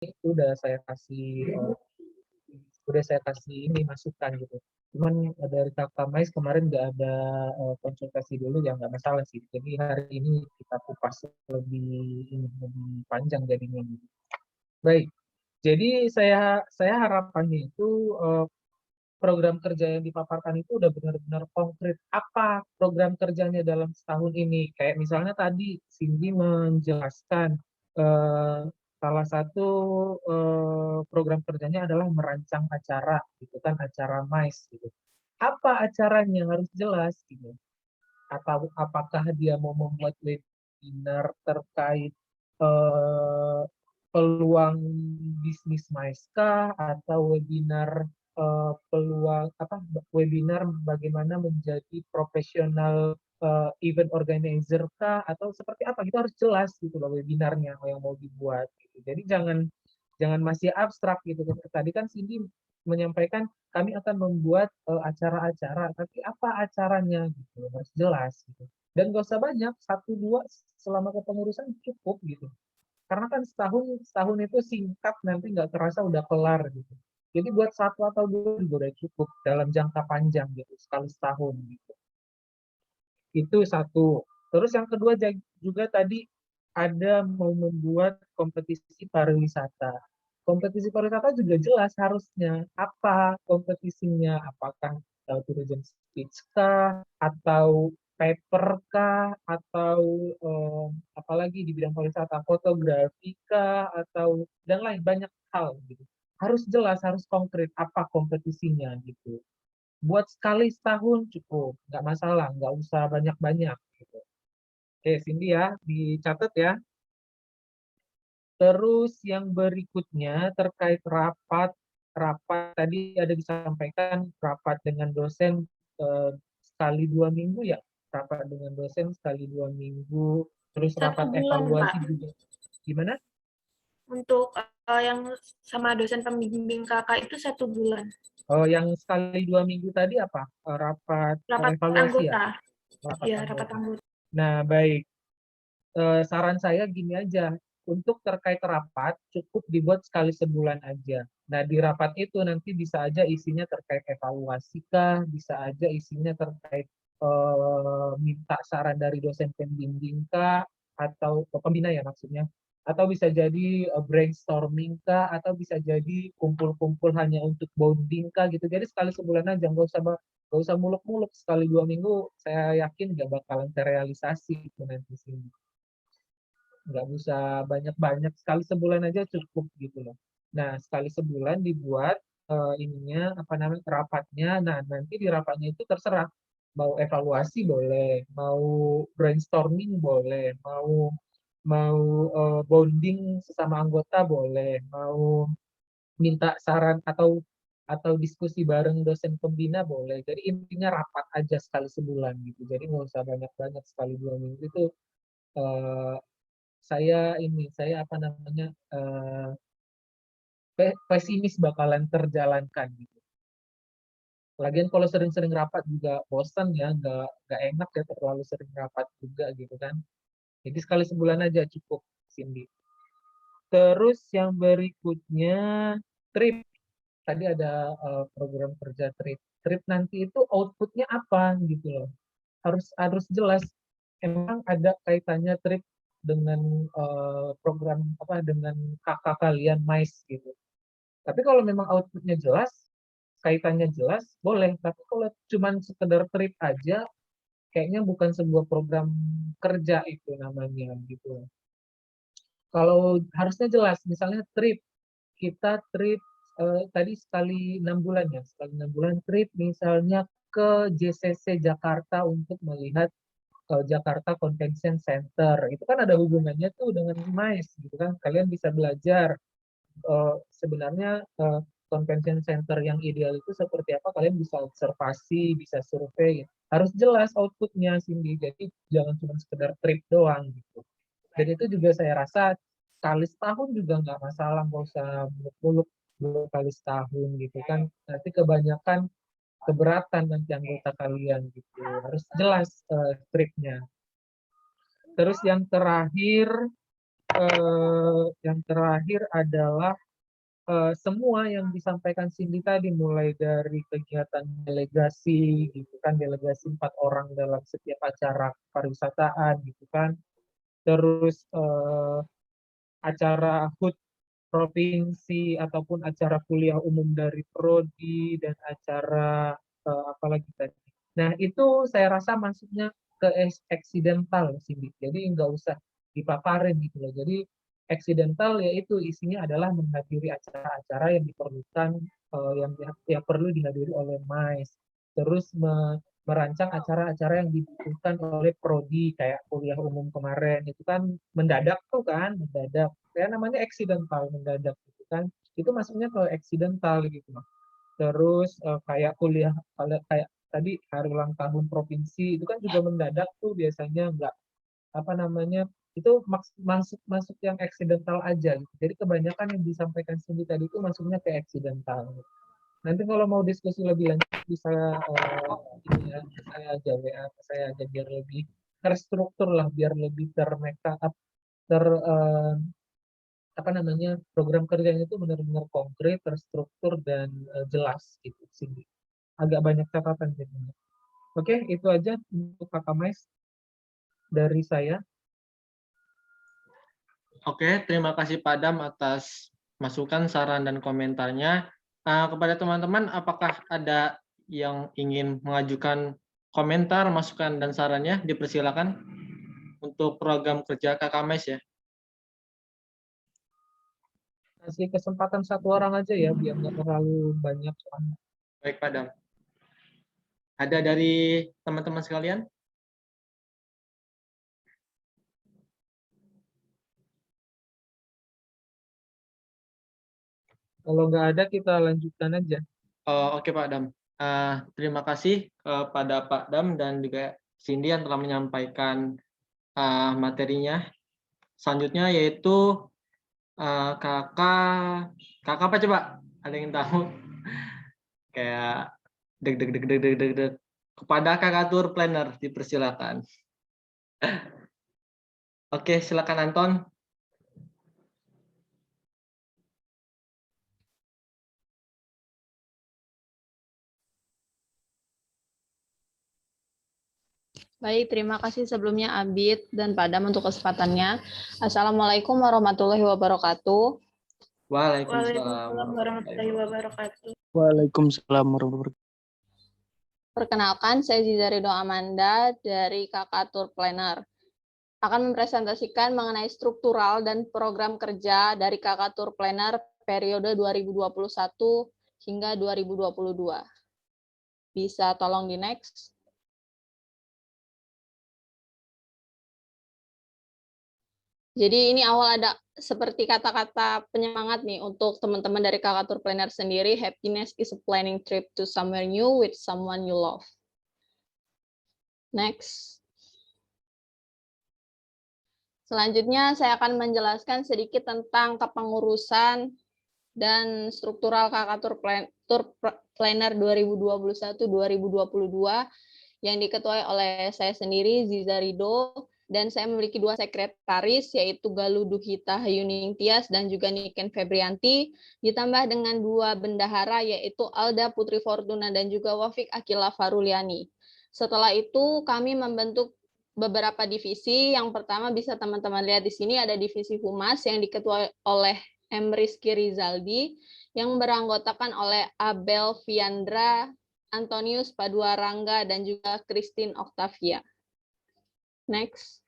itu udah saya kasih ini masukan gitu. Cuman dari Kakak Mais kemarin nggak ada konsultasi dulu, ya nggak masalah sih. Jadi hari ini kita kupas lebih panjang jadinya gitu. Baik, jadi saya harapannya itu program kerja yang dipaparkan itu udah benar-benar konkret. Apa program kerjanya dalam setahun ini? Kayak misalnya tadi Cindy menjelaskan eh, salah satu program kerjanya adalah merancang acara, gitu kan, acara MICE gitu. Apa acaranya harus jelas gitu. Atau apakah dia mau membuat webinar terkait eh, peluang bisnis MICE atau peluang apa webinar bagaimana menjadi profesional event organizer kah, atau seperti apa, gitu harus jelas gitu loh webinarnya yang mau dibuat gitu. Jadi jangan jangan masih abstrak gitu. Tadi kan Cindy menyampaikan kami akan membuat acara-acara, tapi apa acaranya gitu harus jelas gitu. Dan gak usah banyak, satu dua selama kepengurusan cukup gitu. Karena kan setahun setahun itu singkat, nanti nggak terasa udah kelar gitu. Jadi buat satu atau dua juga udah cukup dalam jangka panjang gitu, sekali setahun gitu. Itu satu. Terus yang kedua juga tadi ada mau membuat kompetisi pariwisata. Kompetisi pariwisata juga jelas harusnya apa kompetisinya, apakah tourism speech kah, atau paper kah, atau apalagi di bidang pariwisata, fotografi kah, atau dan lain banyak hal gitu. Harus jelas, harus konkret apa kompetisinya gitu. Buat sekali setahun cukup, nggak masalah, nggak usah banyak-banyak gitu. Oke, Cindy ya, dicatat ya. Terus yang berikutnya terkait rapat, rapat tadi ada disampaikan rapat dengan dosen sekali 2 minggu ya, rapat dengan dosen sekali 2 minggu, terus Satu rapat bulan, Pak. evaluasi juga. Gimana? Untuk yang sama dosen pembimbing kakak itu 1 bulan. Oh, yang sekali 2 minggu tadi apa? Rapat Rapat evaluasi ya, anggota. rapat Ya, rapat anggota. anggota. Nah, baik. Saran saya gini aja, untuk terkait rapat cukup dibuat sekali sebulan aja. Nah, di rapat itu nanti bisa aja isinya terkait evaluasi kah, bisa aja isinya terkait minta saran dari dosen pembimbing kah, atau pembina ya maksudnya, atau bisa jadi brainstorming kah, atau bisa jadi kumpul-kumpul hanya untuk bonding kah gitu. Jadi sekali sebulan aja, nggak usah muluk-muluk sekali 2 minggu. Saya yakin nggak bakalan terrealisasi itu nanti sih, nggak usah banyak-banyak, sekali sebulan aja cukup gitu loh. Nah, sekali sebulan dibuat ininya apa namanya rapatnya. Nah, nanti di rapatnya itu terserah mau evaluasi boleh, mau brainstorming boleh, mau mau bonding sesama anggota boleh, mau minta saran atau diskusi bareng dosen pembina boleh. Jadi intinya rapat aja sekali sebulan gitu. Jadi nggak usah banyak-banyak, sekali 2 minggu itu eh, saya apa namanya pesimis bakalan terjalankan gitu. Lagian kalau sering-sering rapat juga bosan ya, nggak enak ya terlalu sering rapat juga gitu kan. Jadi sekali sebulan aja cukup, Cindy. Terus yang berikutnya trip. Tadi ada program kerja trip. Trip nanti itu outputnya apa gitu loh. Harus harus jelas. Emang ada kaitannya trip dengan program apa, dengan kakak kalian MICE gitu. Tapi kalau memang outputnya jelas, kaitannya jelas, boleh. Tapi kalau cuma sekedar trip aja, kayaknya bukan sebuah program kerja itu namanya gitu. Kalau harusnya jelas, misalnya trip, kita trip tadi sekali 6 bulan ya, sekali 6 bulan trip misalnya ke JCC Jakarta untuk melihat Jakarta Convention Center. Itu kan ada hubungannya tuh dengan MICE gitu kan. Kalian bisa belajar sebenarnya convention center yang ideal itu seperti apa, kalian bisa observasi, bisa survei, harus jelas outputnya Cindy. Jadi jangan cuma sekedar trip doang gitu. Dan itu juga saya rasa kali setahun juga nggak masalah, nggak usah muluk-muluk 2 kali setahun gitu kan, nanti kebanyakan keberatan nanti anggota kalian gitu, harus jelas tripnya. Terus yang terakhir yang terakhir adalah semua yang disampaikan Cindy tadi, mulai dari kegiatan delegasi gitu kan, delegasi 4 orang dalam setiap acara pariwisataan gitu kan, terus acara HUT provinsi ataupun acara kuliah umum dari prodi dan acara apalagi tadi. Nah, itu saya rasa masuknya ke eksidental Cindy. Jadi nggak usah dipaparin gitu loh. Jadi eksidental yaitu isinya adalah menghadiri acara-acara yang diperlukan yang perlu dihadiri oleh MAIS. Terus merancang acara-acara yang dibutuhkan oleh prodi kayak kuliah umum kemarin itu kan mendadak tuh kan, mendadak kayak namanya eksidental, mendadak gitu kan, itu masuknya ke eksidental gitu loh. Terus kayak kuliah kayak tadi hari ulang tahun provinsi itu kan juga mendadak tuh, biasanya nggak apa namanya, itu masuk masuk yang eksidental aja gitu. Jadi kebanyakan yang disampaikan Cindy tadi itu masuknya ke eksidental. Nanti kalau mau diskusi lebih lanjut bisa ini ya, saya aja WA saya aja biar lebih terstruktur lah, biar lebih termeka up, ter apa namanya, program kerjanya itu benar-benar konkret, terstruktur dan jelas gitu sih. Agak banyak catatan jadinya. Oke, itu aja untuk Kakak Mais dari saya. Oke, terima kasih Pak Dam atas masukan, saran, dan komentarnya. Kepada teman-teman, apakah ada yang ingin mengajukan komentar, masukan, dan sarannya? Dipersilakan untuk program kerja Kakak Mes ya. Kasih kesempatan 1 orang aja ya, biar nggak terlalu banyak soalnya. Baik Pak Dam. Ada dari teman-teman sekalian? Kalau nggak ada kita lanjutkan aja. Oke Pak Dam. Terima kasih kepada Pak Dam dan juga Cindy yang telah menyampaikan materinya. Selanjutnya yaitu kakak apa coba? Ada yang tahu? Kayak deg deg deg deg deg deg deg. Kepada kakak tour planner dipersilakan. Oke, silakan Anton. Baik, terima kasih sebelumnya Abid dan Padam untuk kesempatannya. Assalamualaikum warahmatullahi wabarakatuh. Waalaikumsalam warahmatullahi wabarakatuh. Waalaikumsalam warahmatullahi wabarakatuh. Perkenalkan, saya Ziza Ridho Amanda dari Kakak Tour Planner. Akan mempresentasikan mengenai struktural dan program kerja dari Kakak Tour Planner periode 2021 hingga 2022. Bisa tolong di next. Jadi ini awal ada seperti kata-kata penyemangat nih untuk teman-teman dari Kakak Tour Planner sendiri. Happiness is a planning trip to somewhere new with someone you love. Next. Selanjutnya saya akan menjelaskan sedikit tentang kepengurusan dan struktural Kakak Tour Planner 2021-2022 yang diketuai oleh saya sendiri, Ziza Ridho, dan saya memiliki 2 sekretaris, yaitu Galuh Duhita Hayuning Tias dan juga Niken Febrianti, ditambah dengan 2 bendahara, yaitu Alda Putri Fortuna dan juga Wafik Akila Faruliani. Setelah itu kami membentuk beberapa divisi. Yang pertama bisa teman-teman lihat di sini ada divisi Humas yang diketuai oleh M. Rizky Rizaldi, yang beranggotakan oleh Abel Fiandra, Antonius Paduarangga, dan juga Christine Octavia. Next.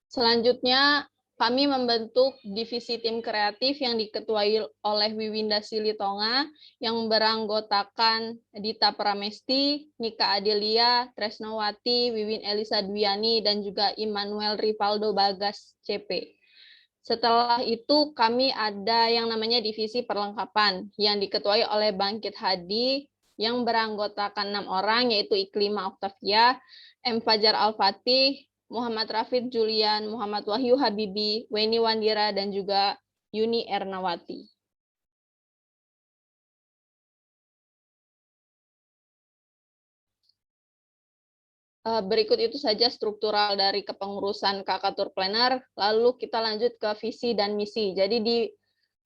Selanjutnya, kami membentuk divisi tim kreatif yang diketuai oleh Wiwinda Silitonga, yang beranggotakan Dita Pramesti, Nika Adelia, Tresnowati, Wiwin Elisa Dwiani, dan juga Immanuel Rivaldo Bagas, CP. Setelah itu, kami ada yang namanya divisi perlengkapan, yang diketuai oleh Bangkit Hadi, yang beranggotakan 6 orang, yaitu Iklima Octavia, M. Fajar Al-Fatih, Muhammad Rafid Julian, Muhammad Wahyu Habibi, Weni Wandira, dan juga Yuni Ernawati. Berikut itu saja struktural dari kepengurusan KK Tour Planner. Lalu kita lanjut ke visi dan misi. Jadi di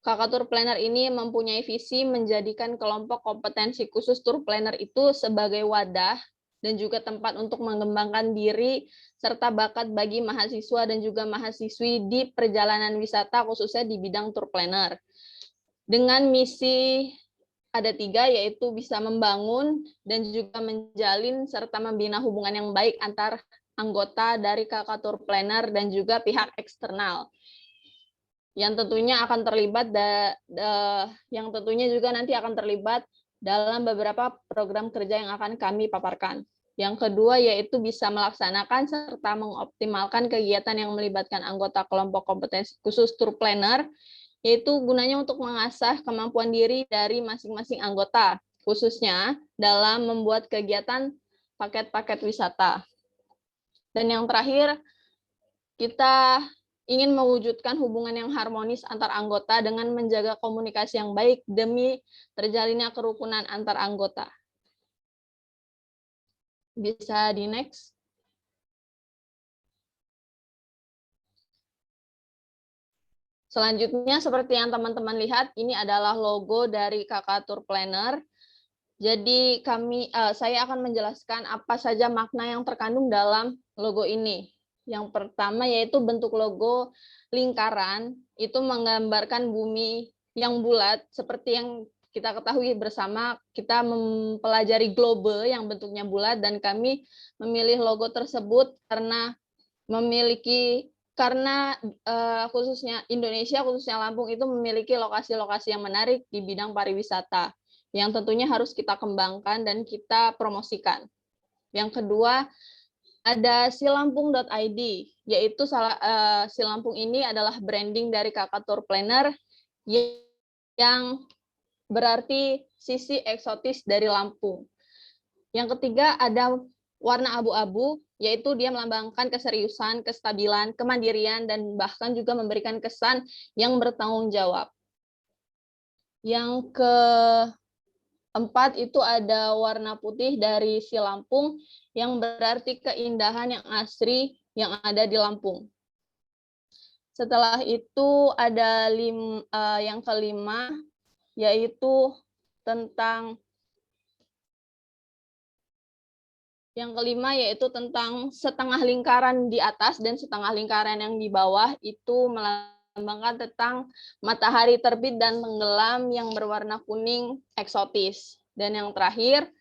KK Tour Planner ini mempunyai visi menjadikan kelompok kompetensi khusus Tour Planner itu sebagai wadah dan juga tempat untuk mengembangkan diri serta bakat bagi mahasiswa dan juga mahasiswi di perjalanan wisata khususnya di bidang Tour Planner. Dengan misi ada 3, yaitu bisa membangun dan juga menjalin serta membina hubungan yang baik antar anggota dari KK Tour Planner dan juga pihak eksternal. Yang tentunya akan terlibat yang tentunya juga nanti akan terlibat dalam beberapa program kerja yang akan kami paparkan. Yang kedua yaitu bisa melaksanakan serta mengoptimalkan kegiatan yang melibatkan anggota kelompok kompetensi khusus Tour Planner, yaitu gunanya untuk mengasah kemampuan diri dari masing-masing anggota, khususnya dalam membuat kegiatan paket-paket wisata. Dan yang terakhir, kita ingin mewujudkan hubungan yang harmonis antar anggota dengan menjaga komunikasi yang baik demi terjalinnya kerukunan antar anggota. Bisa di next. Selanjutnya, seperti yang teman-teman lihat, ini adalah logo dari KK Tour Planner. Jadi saya akan menjelaskan apa saja makna yang terkandung dalam logo ini. Yang pertama yaitu bentuk logo lingkaran, itu menggambarkan bumi yang bulat, seperti yang kita ketahui bersama, kita mempelajari globe yang bentuknya bulat, dan kami memilih logo tersebut karena khususnya Indonesia, khususnya Lampung itu memiliki lokasi-lokasi yang menarik di bidang pariwisata yang tentunya harus kita kembangkan dan kita promosikan. Yang kedua, ada silampung.id, yaitu Silampung ini adalah branding dari KK Tour Planner yang berarti sisi eksotis dari Lampung. Yang ketiga, ada warna abu-abu, yaitu dia melambangkan keseriusan, kestabilan, kemandirian, dan bahkan juga memberikan kesan yang bertanggung jawab. Yang keempat itu ada warna putih dari Silampung yang berarti keindahan yang asri yang ada di Lampung. Setelah itu ada yang kelima, yaitu tentang setengah lingkaran di atas dan setengah lingkaran yang di bawah, itu melambangkan tentang matahari terbit dan tenggelam yang berwarna kuning eksotis. Dan yang terakhir,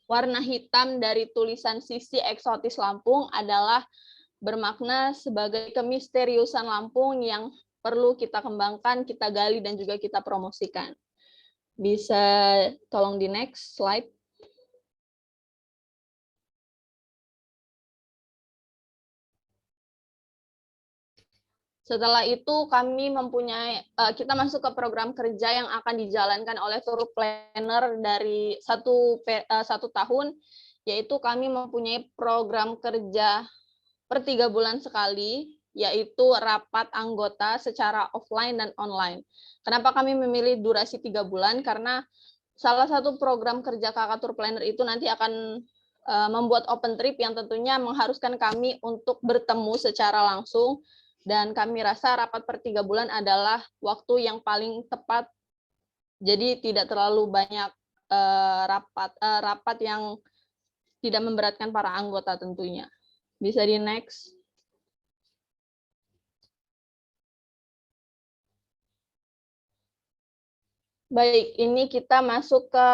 warna hitam dari tulisan sisi eksotis Lampung adalah bermakna sebagai kemisteriusan Lampung yang perlu kita kembangkan, kita gali, dan juga kita promosikan. Bisa tolong di next slide. Setelah itu kita masuk ke program kerja yang akan dijalankan oleh Tour Planner dari satu tahun, yaitu kami mempunyai program kerja per 3 bulan sekali, yaitu rapat anggota secara offline dan online. Kenapa kami memilih durasi 3 bulan? Karena salah satu program kerja KK Tour Planner itu nanti akan membuat open trip yang tentunya mengharuskan kami untuk bertemu secara langsung. Dan kami rasa rapat per 3 bulan adalah waktu yang paling tepat. Jadi tidak terlalu banyak rapat yang tidak memberatkan para anggota tentunya. Bisa di next. Baik, ini kita masuk ke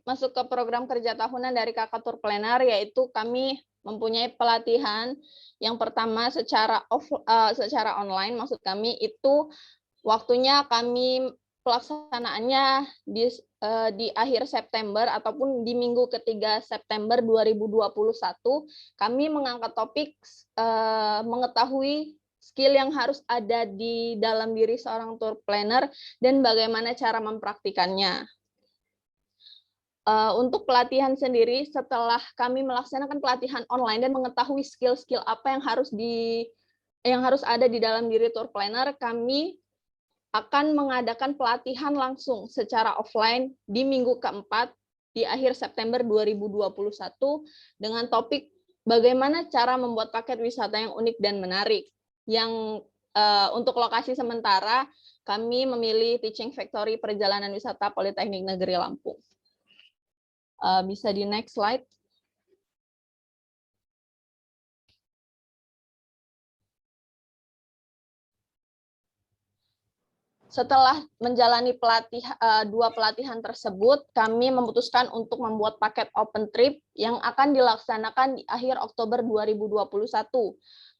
masuk ke program kerja tahunan dari KK Tour Planner, yaitu kami mempunyai pelatihan. Yang pertama secara online, maksud kami itu waktunya kami pelaksanaannya di akhir September ataupun di minggu ketiga September 2021. Kami mengangkat topik mengetahui skill yang harus ada di dalam diri seorang tour planner dan bagaimana cara mempraktikannya. Untuk pelatihan sendiri, setelah kami melaksanakan pelatihan online dan mengetahui skill-skill apa yang harus ada di dalam diri tour planner, kami akan mengadakan pelatihan langsung secara offline di minggu keempat di akhir September 2021 dengan topik bagaimana cara membuat paket wisata yang unik dan menarik. Yang untuk lokasi sementara kami memilih Teaching Factory Perjalanan Wisata Politeknik Negeri Lampung. Bisa di next slide. Setelah menjalani dua pelatihan tersebut, kami memutuskan untuk membuat paket open trip yang akan dilaksanakan di akhir Oktober 2021.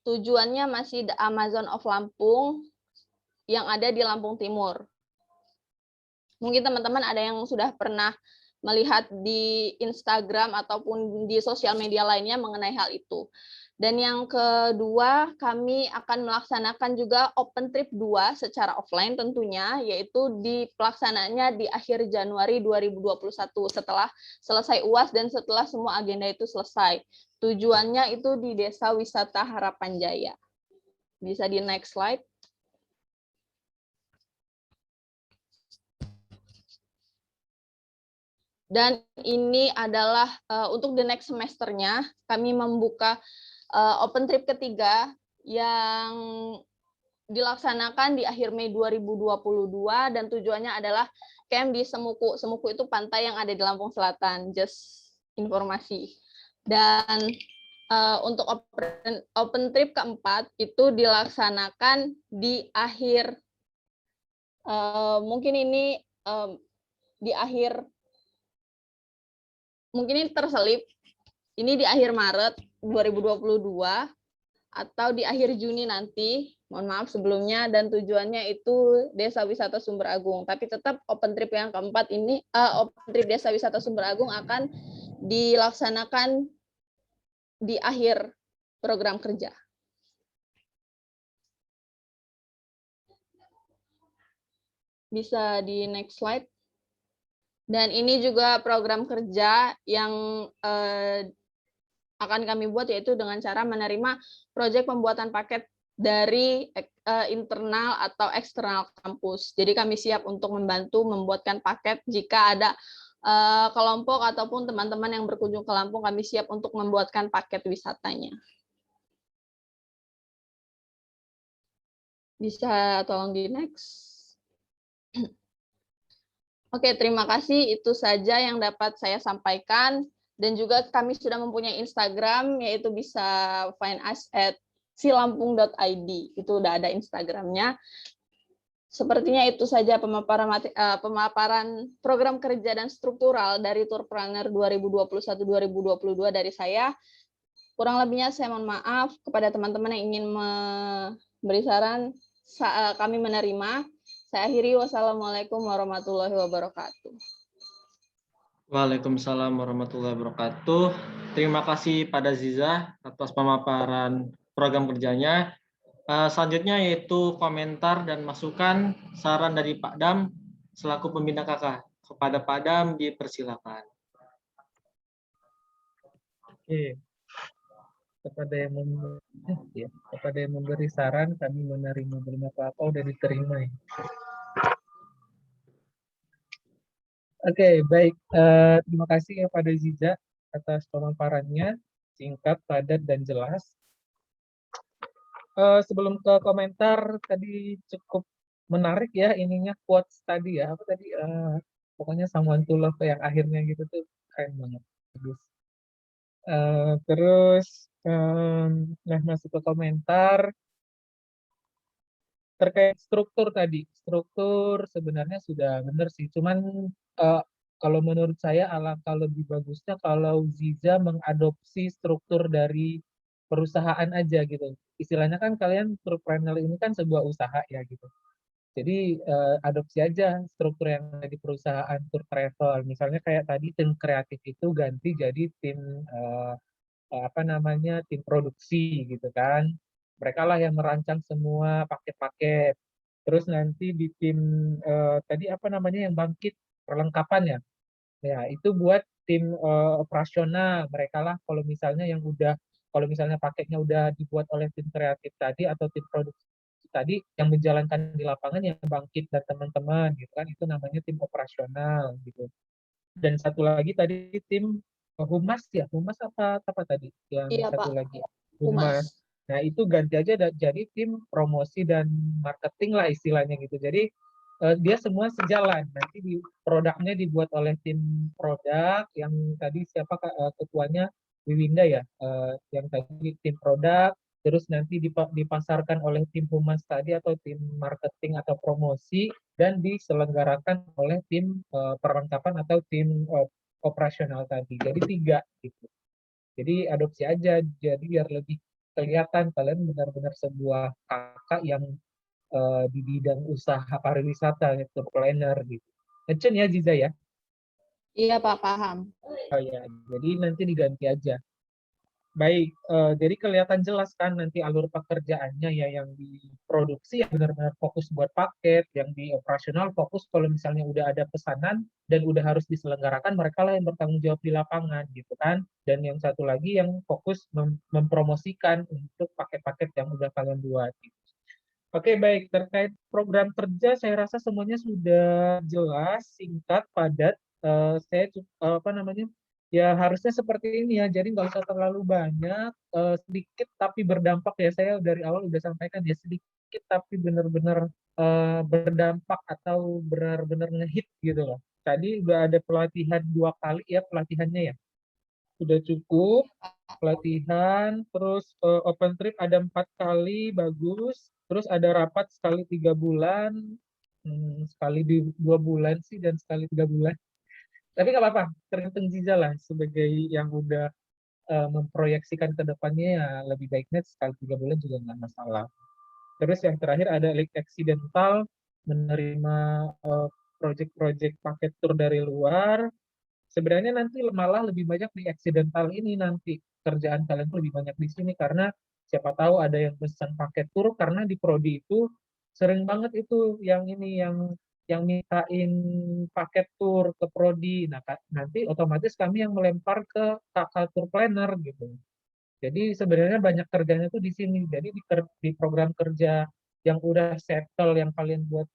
Tujuannya masih The Amazon of Lampung yang ada di Lampung Timur. Mungkin teman-teman ada yang sudah pernah melihat di Instagram ataupun di sosial media lainnya mengenai hal itu. Dan yang kedua, kami akan melaksanakan juga Open Trip 2 secara offline tentunya, yaitu pelaksananya di akhir Januari 2021 setelah selesai UAS dan setelah semua agenda itu selesai. Tujuannya itu di Desa Wisata Harapan Jaya. Bisa di next slide. Dan ini adalah untuk the next semesternya, kami membuka open trip ketiga yang dilaksanakan di akhir Mei 2022 dan tujuannya adalah camp di Semuku. Semuku itu pantai yang ada di Lampung Selatan, just informasi. Dan untuk open trip keempat itu dilaksanakan di akhir, mungkin ini di akhir, mungkin ini terselip, ini di akhir Maret 2022 atau di akhir Juni nanti, mohon maaf sebelumnya, dan tujuannya itu Desa Wisata Sumber Agung. Tapi tetap open trip yang keempat ini, open trip Desa Wisata Sumber Agung akan dilaksanakan di akhir program kerja. Bisa di next slide. Dan ini juga program kerja yang akan kami buat, yaitu dengan cara menerima proyek pembuatan paket dari internal atau eksternal kampus. Jadi kami siap untuk membantu membuatkan paket jika ada kelompok ataupun teman-teman yang berkunjung ke Lampung, kami siap untuk membuatkan paket wisatanya. Bisa tolong di next. Oke, terima kasih. Itu saja yang dapat saya sampaikan. Dan juga kami sudah mempunyai Instagram, yaitu bisa find us at silampung.id. Itu udah ada Instagramnya. Sepertinya itu saja pemaparan program kerja dan struktural dari Tourpreneur 2021-2022 dari saya. Kurang lebihnya saya mohon maaf kepada teman-teman yang ingin memberi saran, kami menerima. Saya akhiri, wassalamualaikum warahmatullahi wabarakatuh. Waalaikumsalam warahmatullahi wabarakatuh. Terima kasih pada Ziza atas pemaparan program kerjanya. Selanjutnya yaitu komentar dan masukan saran dari Pak Dam selaku pembina KK. Kepada Pak Dam dipersilakan. Oke. Kepada yang memberi saran, kami menerima, belum apa-apa udah diterima. Ya. Oke, baik. Terima kasih kepada Ziza atas pemaparannya, singkat, padat, dan jelas. Sebelum ke komentar, tadi cukup menarik ya ininya, quotes tadi ya. Apa tadi? Pokoknya someone to love yang akhirnya gitu tuh keren banget. Bagus. Terus, nah masuk ke komentar. Terkait struktur tadi, struktur sebenarnya sudah benar sih. Cuman kalau menurut saya alangkah lebih bagusnya kalau Ziza mengadopsi struktur dari perusahaan aja gitu. Istilahnya kan kalian Tourpreneur ini kan sebuah usaha ya gitu. Jadi adopsi aja struktur yang ada di perusahaan tour travel. Misalnya kayak tadi tim kreatif itu ganti jadi tim tim produksi gitu kan. Mereka lah yang merancang semua paket-paket. Terus nanti di tim tadi yang bangkit perlengkapan ya. Ya, itu buat tim operasional. Mereka lah kalau misalnya paketnya udah dibuat oleh tim kreatif tadi atau tim produksi tadi yang menjalankan di lapangan yang bangkit dan teman-teman gitu kan, itu namanya tim operasional gitu. Dan satu lagi tadi tim humas ya, humas apa tadi? Yang Iya, satu Pak. lagi Humas. humas. Nah itu ganti aja jadi tim promosi dan marketing lah istilahnya gitu. Jadi dia semua sejalan. Nanti produknya dibuat oleh tim produk yang tadi siapa ketuanya Wiwinda ya, yang tadi tim produk. Terus nanti dipasarkan oleh tim humas tadi atau tim marketing atau promosi dan diselenggarakan oleh tim perlengkapan atau tim operasional tadi. Jadi 3 gitu. Jadi adopsi aja, jadi biar lebih kelihatan kalian benar-benar sebuah kakak yang di bidang usaha pariwisata, gitu, planner gitu. Ngecen ya Ziza ya? Iya, Pak, paham. Oh ya, jadi nanti diganti aja. Baik, jadi kelihatan jelas kan nanti alur pekerjaannya ya, yang di produksi yang benar-benar fokus buat paket, yang di operasional fokus kalau misalnya udah ada pesanan dan udah harus diselenggarakan, mereka lah yang bertanggung jawab di lapangan gitu kan. Dan yang satu lagi yang fokus mempromosikan untuk paket-paket yang udah kalian buat. Gitu. Oke, baik. Terkait program kerja, saya rasa semuanya sudah jelas, singkat, padat. Apa namanya? Ya harusnya seperti ini ya. Jadi nggak usah terlalu banyak, sedikit tapi berdampak ya. Saya dari awal udah sampaikan ya, sedikit tapi benar-benar berdampak atau benar-benar ngehit gitu loh. Tadi udah ada pelatihan 2 kali ya pelatihannya ya. Sudah cukup pelatihan, terus open trip ada 4 kali, bagus. Terus ada rapat sekali 3 bulan, sekali di 2 bulan sih dan sekali 3 bulan. Tapi nggak apa-apa, tergantung Ziza lah sebagai yang udah memproyeksikan ke depannya ya lebih baiknya sekali 3 bulan juga nggak masalah. Terus yang terakhir ada leak accidental, menerima project-project paket tour dari luar. Sebenarnya nanti malah lebih banyak di accidental ini nanti kerjaan kalian tuh lebih banyak di sini karena siapa tahu ada yang pesan paket tur karena di prodi itu sering banget itu yang ini yang mintain paket tur ke prodi. Nah, nanti otomatis kami yang melempar ke kakak tour planner gitu. Jadi sebenarnya banyak kerjanya tuh di sini. Jadi di program kerja yang udah settle yang kalian buat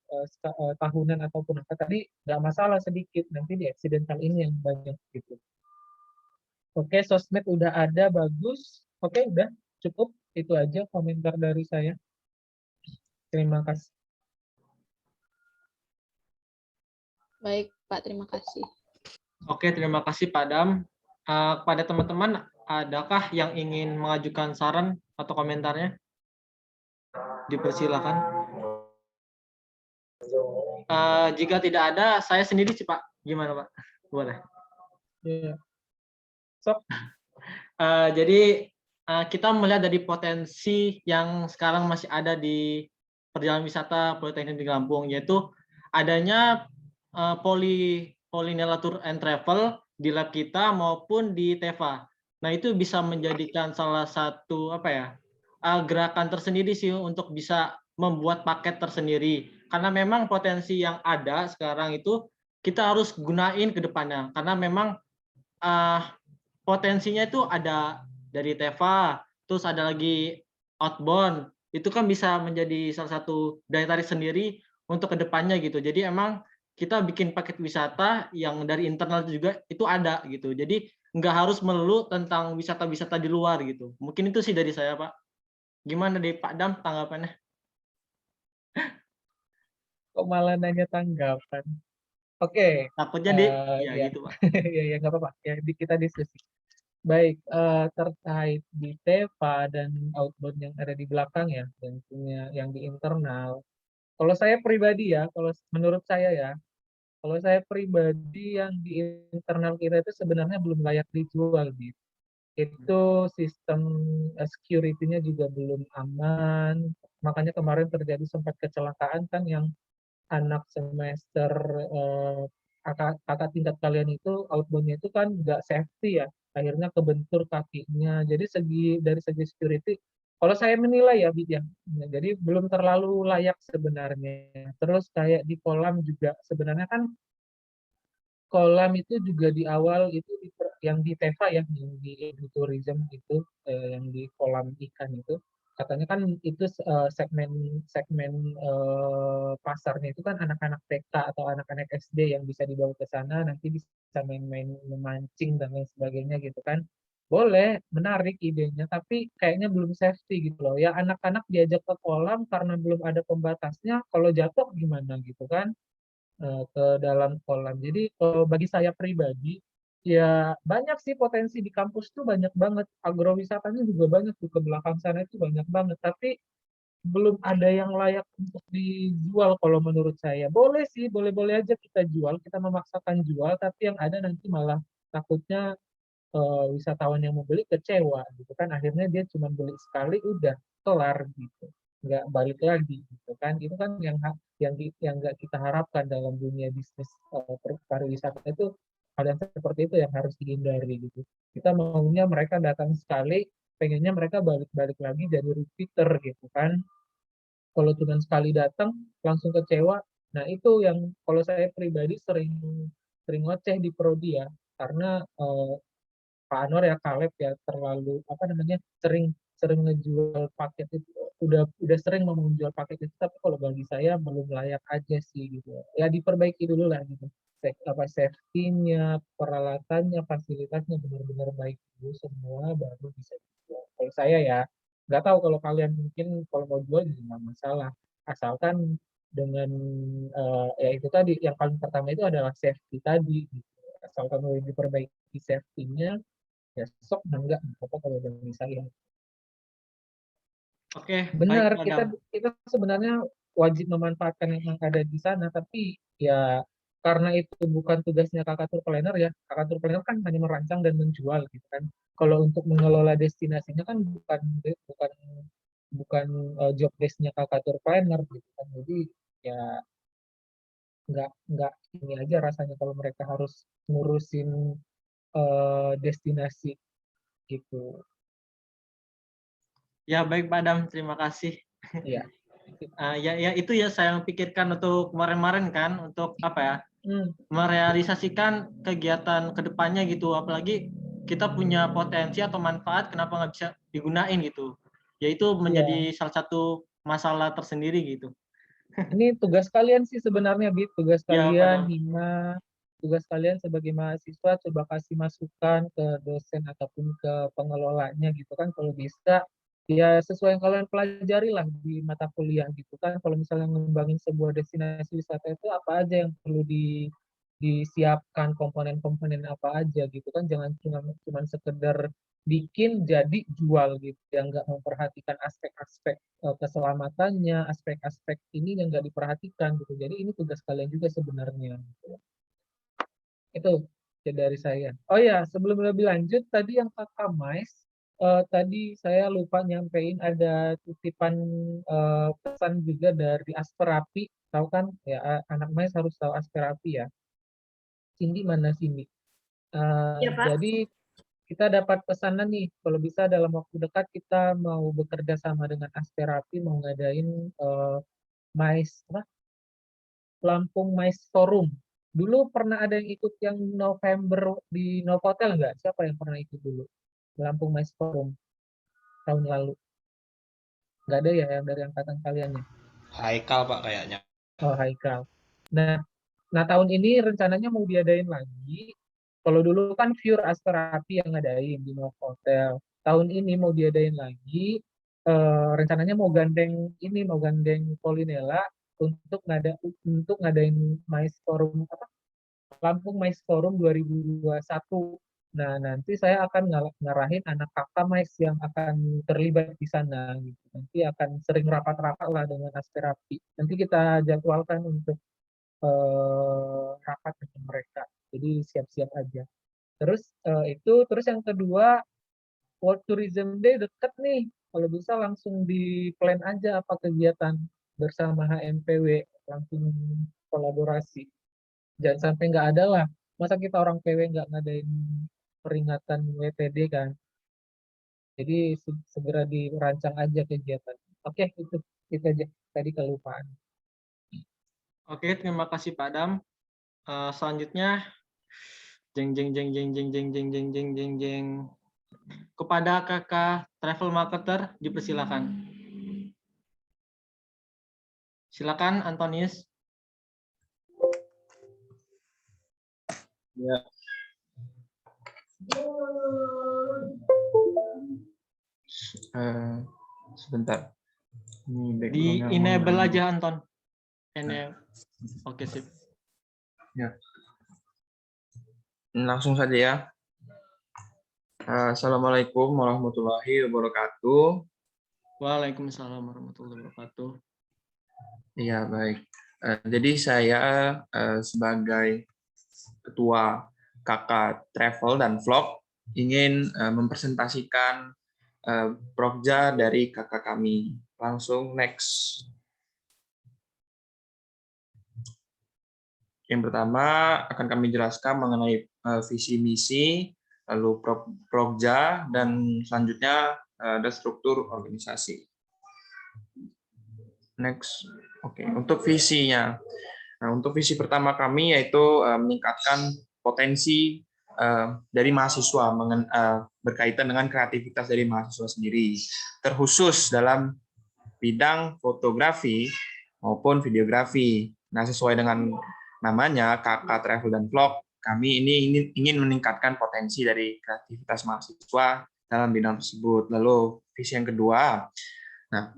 tahunan ataupun apa tadi nggak masalah sedikit. Nanti di accidental ini yang banyak gitu. Oke, sosmed udah ada bagus. Oke, udah cukup itu aja komentar dari saya. Terima kasih. Baik, Pak. Terima kasih. Oke, terima kasih Pak Dam. Kepada teman-teman, adakah yang ingin mengajukan saran atau komentarnya? Dipersilakan. Jika tidak ada, saya sendiri sih Pak. Gimana Pak? Boleh. Ya. Sok. Jadi kita melihat dari potensi yang sekarang masih ada di perjalanan wisata Politeknik di Lampung, yaitu adanya Polinela Tour and Travel di lab kita maupun di TEVA. Nah itu bisa menjadikan salah satu gerakan tersendiri sih untuk bisa membuat paket tersendiri. Karena memang potensi yang ada sekarang itu kita harus gunain ke depannya. Karena memang potensinya itu ada dari TEVA, terus ada lagi outbound, itu kan bisa menjadi salah satu daya tarik sendiri untuk kedepannya gitu. Jadi emang kita bikin paket wisata yang dari internal juga itu ada gitu. Jadi nggak harus melulu tentang wisata-wisata di luar gitu. Mungkin itu sih dari saya Pak. Gimana deh Pak Dam tanggapannya? Kok malah nanya tanggapan? Oke, Takutnya deh, ya ya, gitu Pak. ya nggak apa-apa. Ya, kita diskusi. Baik, terkait di TEVA dan outbound yang ada di belakang ya, yang punya yang di internal. Kalau saya pribadi ya, kalau menurut saya ya, kalau saya pribadi yang di internal kita itu sebenarnya belum layak dijual gitu. Itu sistem security-nya juga belum aman. Makanya kemarin terjadi sempat kecelakaan kan yang anak semester kakak tingkat kalian itu outbound-nya itu kan nggak safety ya, akhirnya kebentur kakinya. Jadi dari segi security, kalau saya menilai ya, Bid, ya, jadi belum terlalu layak sebenarnya. Terus kayak di kolam juga sebenarnya kan kolam itu juga di awal itu yang di TEVA ya, yang di tourism itu, yang di kolam ikan itu katanya kan itu segmen segmen pasarnya itu kan anak-anak TK atau anak-anak SD yang bisa dibawa ke sana nanti bisa main-main memancing dan lain sebagainya gitu kan. Boleh, menarik idenya, tapi kayaknya belum safety gitu loh. Ya anak-anak diajak ke kolam karena belum ada pembatasnya, kalau jatuh gimana gitu kan ke dalam kolam. Jadi kalau bagi saya pribadi, ya banyak sih potensi di kampus tuh banyak banget. Agrowisatanya juga banyak tuh ke belakang sana itu banyak banget. Tapi belum ada yang layak untuk dijual kalau menurut saya. Boleh sih, boleh-boleh aja kita jual, kita memaksakan jual, tapi yang ada nanti malah takutnya wisatawan yang mau beli kecewa gitu kan. Akhirnya dia cuma beli sekali udah kelar gitu. Nggak balik lagi gitu kan. Itu kan yang nggak kita harapkan dalam dunia bisnis pariwisata itu hal yang seperti itu yang harus dihindari gitu. Kita maunya mereka datang sekali, pengennya mereka balik-balik lagi jadi repeater gitu kan. Kalau cuma sekali datang langsung kecewa, nah itu yang kalau saya pribadi sering sering ngoceh di prodi ya, karena Pak Anwar ya Kaleb ya terlalu apa namanya sering sering ngejual paket itu udah sering mau menjual paket itu tapi kalau bagi saya belum layak aja sih gitu ya diperbaiki dulu lah gitu apa safety-nya peralatannya fasilitasnya benar-benar baik dulu semua baru bisa dijual kalau saya ya nggak tahu kalau kalian mungkin kalau mau jual juga nggak masalah asalkan dengan ya itu tadi yang paling pertama itu adalah safety tadi gitu. Asalkan mau diperbaiki safety-nya ya sok enggak apa kalau dari saya Oke, baik benar Padam. kita sebenarnya wajib memanfaatkan yang ada di sana tapi ya karena itu bukan tugasnya kakak tour planner ya kakak tour planner kan hanya merancang dan menjual gitu kan kalau untuk mengelola destinasinya kan bukan bukan job desk-nya kakak tour planner gitu kan jadi ya nggak ini aja rasanya kalau mereka harus ngurusin destinasi gitu Ya, baik Padam, terima kasih. ya. Ya itu ya saya pikirkan untuk kemarin-kemarin kan untuk apa ya? Hmm. Merealisasikan kegiatan kedepannya gitu apalagi kita punya potensi atau manfaat kenapa nggak bisa digunain gitu yaitu Ya, menjadi salah satu masalah tersendiri gitu ini tugas kalian sih sebenarnya, Bit. Tugas ya kalian, Padam. Hima, tugas kalian sebagai mahasiswa, coba kasih masukan ke dosen ataupun ke pengelolanya gitu kan. Kalau bisa, ya sesuai yang kalian pelajari lah di mata kuliah gitu kan. Kalau misalnya ngembangin sebuah destinasi wisata itu apa aja yang perlu disiapkan, komponen-komponen apa aja gitu kan. Jangan cuma sekedar bikin jadi jual gitu yang nggak memperhatikan aspek-aspek keselamatannya aspek-aspek ini yang nggak diperhatikan gitu jadi ini tugas kalian juga sebenarnya gitu. Itu dari saya oh ya sebelum lebih lanjut tadi yang kakak Mais tadi saya lupa nyampein ada titipan pesan juga dari Asperapi tahu kan ya anak Mais harus tahu Asperapi ya Cindy mana Cindy. Ya, Pak. Jadi kita dapat pesanan nih, kalau bisa dalam waktu dekat kita mau bekerja sama dengan Asperapi mau ngadain Mais apa? Lampung Mais Forum. Dulu pernah ada yang ikut yang November di Novotel nggak? Siapa yang pernah ikut dulu? Lampung Mais Forum tahun lalu. Nggak ada ya yang dari angkatan kalian ya? Haikal Pak kayaknya. Oh, Haikal. Nah, nah tahun ini rencananya mau diadain lagi. Kalau dulu kan Pure Asperapi yang ngadain di Novotel. Tahun ini mau diadain lagi. Rencananya mau gandeng ini, mau gandeng Polinela untuk ngadain Mais Forum apa? Lampung Mais Forum 2021. Nah, nanti saya akan ngarahin anak kakak Mais yang akan terlibat di sana gitu. Nanti akan sering rapat-rapat lah dengan Asperapi. Nanti kita jadwalkan untuk rapat dengan mereka. Jadi siap-siap aja. Terus terus yang kedua World Tourism Day deket nih. Kalau bisa langsung di plan aja apa kegiatan bersama HMPW langsung kolaborasi. Jangan sampai nggak ada lah. Masa kita orang PW nggak ngadain peringatan WTD kan. Jadi segera dirancang aja kegiatan. Oke, itu aja. Tadi kelupaan. Oke, terima kasih Padam. Selanjutnya jeng jeng jeng jeng jeng jeng jeng jeng jeng jeng jeng Kepada kakak travel marketer, dipersilakan. Silakan, Antonius. Ya. Sebentar. Ini Di background-nya enable mengganggu. aja, Anton. Oke, sip. Ya. Langsung saja ya. Assalamualaikum warahmatullahi wabarakatuh. Waalaikumsalam warahmatullahi wabarakatuh. Iya, baik. Jadi saya sebagai Ketua Kakak Travel dan Vlog ingin mempresentasikan Prokja dari kakak kami. Langsung next. Yang pertama akan kami jelaskan mengenai visi misi, lalu Prokja, dan selanjutnya ada struktur organisasi. Next. Oke, untuk visinya. Nah, untuk visi pertama kami yaitu meningkatkan potensi dari mahasiswa berkaitan dengan kreativitas dari mahasiswa sendiri, terkhusus dalam bidang fotografi maupun videografi. Nah, sesuai dengan namanya Kakak Travel dan Vlog, kami ini ingin meningkatkan potensi dari kreativitas mahasiswa dalam bidang tersebut. Lalu visi yang kedua, nah,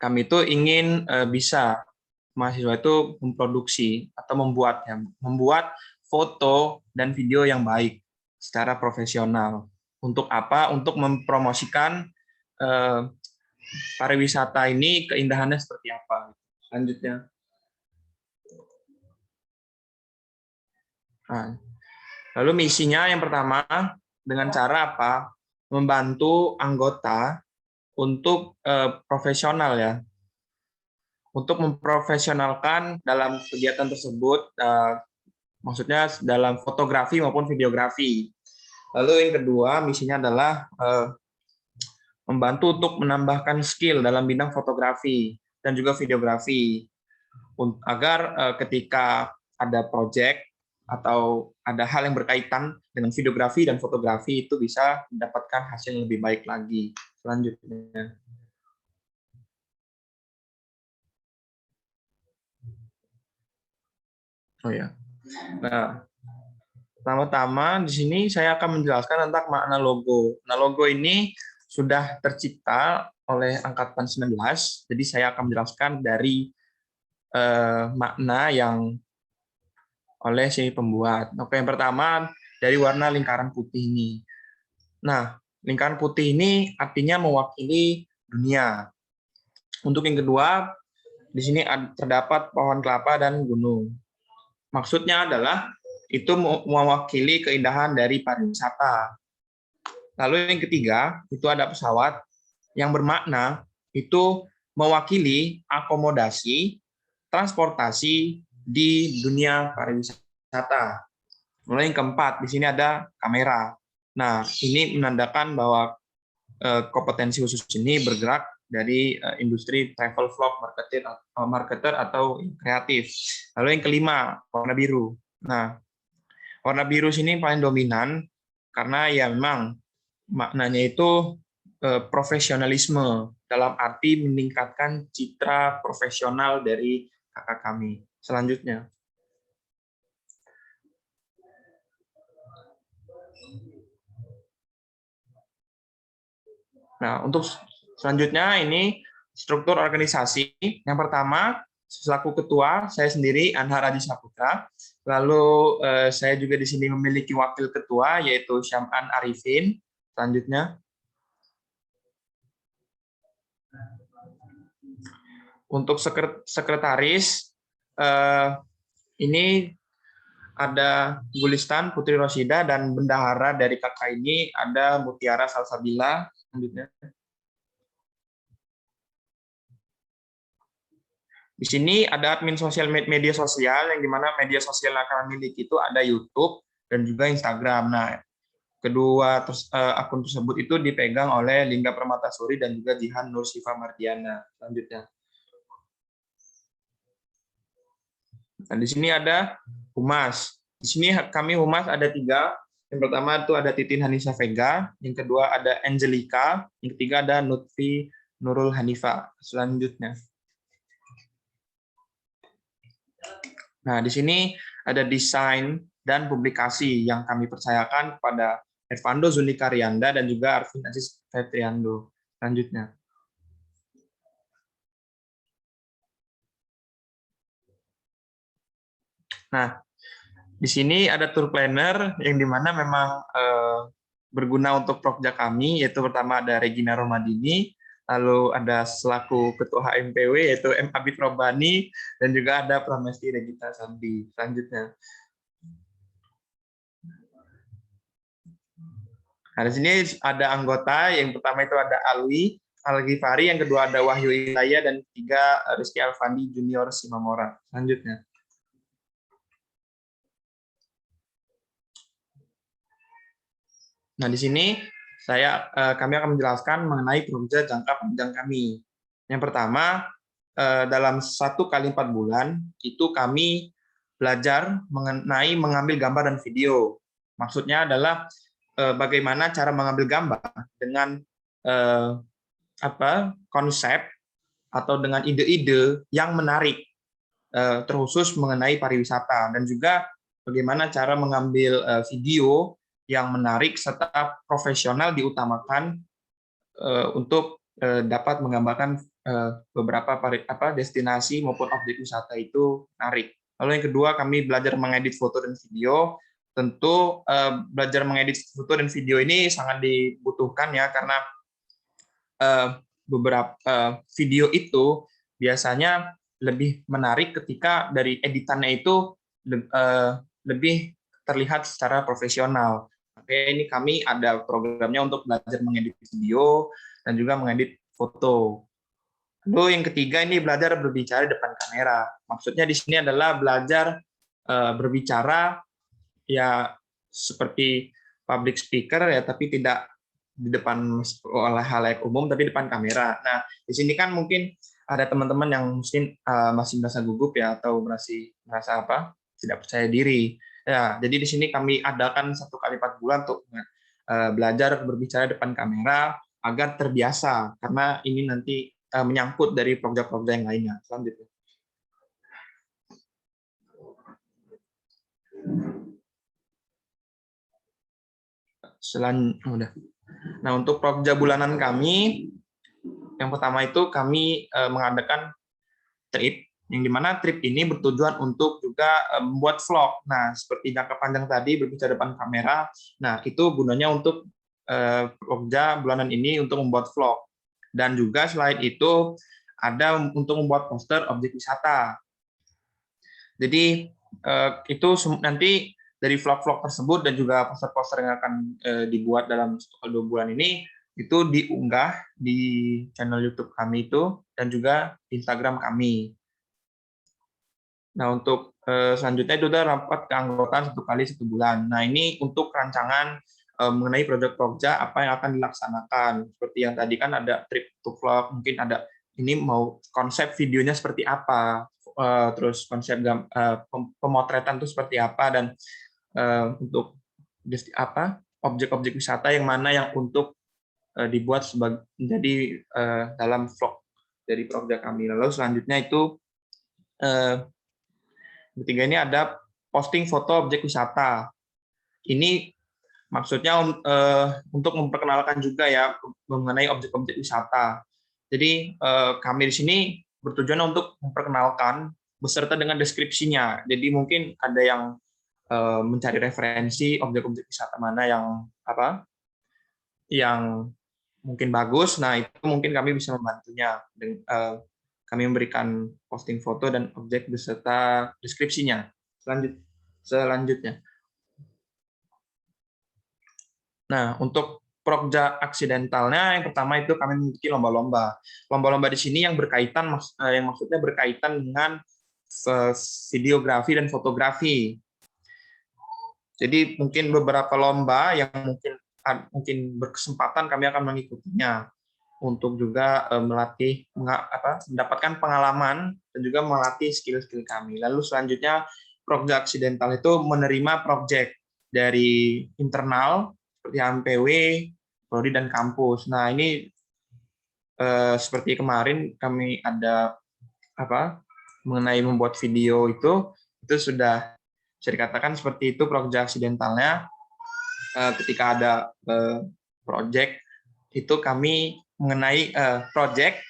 kami itu ingin bisa mahasiswa itu memproduksi atau membuat foto dan video yang baik secara profesional. Untuk apa? Untuk mempromosikan pariwisata ini keindahannya seperti apa. Selanjutnya. Nah, lalu misinya yang pertama dengan cara apa? Membantu anggota untuk profesional ya. Untuk memprofesionalkan dalam kegiatan tersebut, maksudnya dalam fotografi maupun videografi. Lalu yang kedua, misinya adalah membantu untuk menambahkan skill dalam bidang fotografi dan juga videografi, agar ketika ada project atau ada hal yang berkaitan dengan videografi dan fotografi itu bisa mendapatkan hasil yang lebih baik lagi. Selanjutnya. Oh ya. Nah, pertama-tama di sini saya akan menjelaskan tentang makna logo. Nah, logo ini sudah tercipta oleh angkatan 19, jadi saya akan menjelaskan dari makna yang oleh si pembuat. Oke, yang pertama dari warna lingkaran putih ini. Nah, lingkaran putih ini artinya mewakili dunia. Untuk yang kedua, di sini terdapat pohon kelapa dan gunung. Maksudnya adalah itu mewakili keindahan dari pariwisata. Lalu yang ketiga, itu ada pesawat yang bermakna itu mewakili akomodasi, transportasi di dunia pariwisata. Lalu yang keempat, di sini ada kamera. Nah, ini menandakan bahwa kompetensi khusus ini bergerak dari industri travel vlog, marketer atau kreatif. Lalu yang kelima, warna biru. Nah, warna biru sini paling dominan karena ya memang maknanya itu profesionalisme, dalam arti meningkatkan citra profesional dari kakak kami. Selanjutnya. Nah, untuk selanjutnya ini struktur organisasi. Yang pertama, selaku ketua, saya sendiri Anhar Aji Saputra. Lalu saya juga di sini memiliki wakil ketua, yaitu Syam'an Arifin. Selanjutnya. Untuk sekretaris, ini ada Gulistan Putri Rosida, dan bendahara dari kakak ini ada Mutiara Salsabila. Selanjutnya. Di sini ada admin sosial, media sosial, yang dimana media sosial yang kami miliki itu ada YouTube dan juga Instagram. Nah, kedua akun tersebut itu dipegang oleh Lingga Permatasuri dan juga Jihan Nur Siva Mardiana. Selanjutnya. Nah, di sini ada humas. Di sini kami humas ada 3, Yang pertama itu ada Titin Hanisa Vega, yang kedua ada Angelica, yang ketiga ada Lutfi Nurul Hanifa. Selanjutnya. Nah, di sini ada desain dan publikasi yang kami percayakan kepada Ervando Zunika Rianda dan juga Arvin Aziz Fetriando. Selanjutnya. Nah, di sini ada tour planner yang dimana memang berguna untuk Prokja kami, yaitu pertama ada Regina Romadini, lalu ada selaku Ketua HMPW yaitu M. Abid Robani, dan juga ada Pramesti Regita Sandi. Selanjutnya. Nah, di sini ada anggota, yang pertama itu ada Alwi Al-Ghifari, yang kedua ada Wahyu Ilaya, dan ketiga Rizky Alfandi Junior Simamora. Selanjutnya. Nah, di sini kami akan menjelaskan mengenai Prokja jangka panjang kami. Yang pertama, dalam 1 kali 4 bulan, itu kami belajar mengenai mengambil gambar dan video. Maksudnya adalah bagaimana cara mengambil gambar dengan konsep atau dengan ide-ide yang menarik, terkhusus mengenai pariwisata, dan juga bagaimana cara mengambil video yang menarik serta profesional diutamakan untuk dapat menggambarkan beberapa destinasi maupun objek wisata itu menarik. Lalu yang kedua, kami belajar mengedit foto dan video. Tentu belajar mengedit foto dan video ini sangat dibutuhkan ya, karena beberapa video itu biasanya lebih menarik ketika dari editannya itu lebih terlihat secara profesional. Oke, ini kami ada programnya untuk belajar mengedit video dan juga mengedit foto. Lalu yang ketiga ini belajar berbicara di depan kamera. Maksudnya di sini adalah belajar berbicara ya seperti public speaker ya, tapi tidak di depan oleh halayak umum, tapi di depan kamera. Nah, di sini kan mungkin ada teman-teman yang mungkin masih merasa gugup ya, atau merasa tidak percaya diri. Ya, jadi di sini kami adakan 1 kali 4 bulan untuk belajar berbicara depan kamera agar terbiasa, karena ini nanti menyangkut dari proyek-proyek yang lainnya. Selanjutnya. Udah. Nah, untuk Prokja bulanan kami, yang pertama itu kami mengadakan trip, yang dimana trip ini bertujuan untuk juga membuat vlog. Nah, seperti jangka panjang tadi berbicara depan kamera, nah itu gunanya untuk Prokja bulanan ini untuk membuat vlog. Dan juga selain itu ada untuk membuat poster objek wisata. Jadi itu nanti dari vlog-vlog tersebut dan juga poster-poster yang akan dibuat dalam 2 bulan ini itu diunggah di channel YouTube kami itu dan juga Instagram kami. Nah, untuk selanjutnya itu udah rapat keanggotaan 1 kali 1 bulan. Nah, ini untuk rancangan mengenai proyek Prokja apa yang akan dilaksanakan. Seperti yang tadi kan ada trip to vlog, mungkin ada ini mau konsep videonya seperti apa, terus konsep pemotretan itu seperti apa, dan untuk objek-objek wisata yang mana yang untuk dibuat menjadi dalam vlog dari Prokja kami. Lalu selanjutnya itu ketiga ini ada posting foto objek wisata. Ini maksudnya untuk memperkenalkan juga ya mengenai objek-objek wisata. Jadi kami di sini bertujuan untuk memperkenalkan beserta dengan deskripsinya. Jadi mungkin ada yang mencari referensi objek-objek wisata mana yang mungkin bagus. Nah, itu mungkin kami bisa membantunya. Kami memberikan posting foto dan objek beserta deskripsinya. Selanjutnya. Nah, untuk Prokja aksidentalnya, yang pertama itu kami memiliki lomba-lomba. Lomba-lomba di sini yang berkaitan, yang maksudnya berkaitan dengan videografi dan fotografi. Jadi mungkin beberapa lomba yang mungkin berkesempatan kami akan mengikutinya untuk juga mendapatkan pengalaman dan juga melatih skill-skill kami. Lalu selanjutnya Prokja aksidental itu menerima proyek. dari internal seperti HMPW, Prodi dan kampus. Nah, ini seperti kemarin kami ada mengenai membuat video itu sudah bisa dikatakan seperti itu Prokja aksidentalnya. Ketika ada project itu kami mengenai project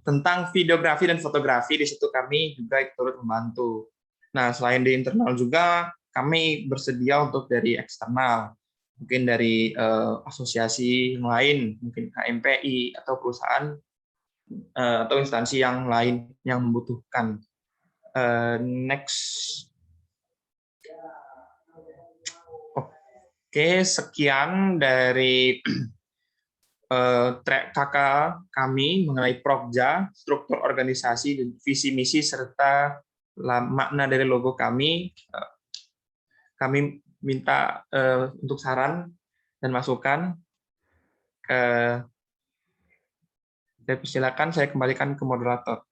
tentang videografi dan fotografi, di situ kami juga turut membantu. Nah, selain di internal juga kami bersedia untuk dari eksternal, mungkin dari asosiasi lain, mungkin HMPI atau perusahaan atau instansi yang lain yang membutuhkan. Next. Oke, sekian dari track kakak kami mengenai Prokja, struktur organisasi, visi misi serta makna dari logo kami. Kami minta untuk saran dan masukan. Dan silakan saya kembalikan ke moderator.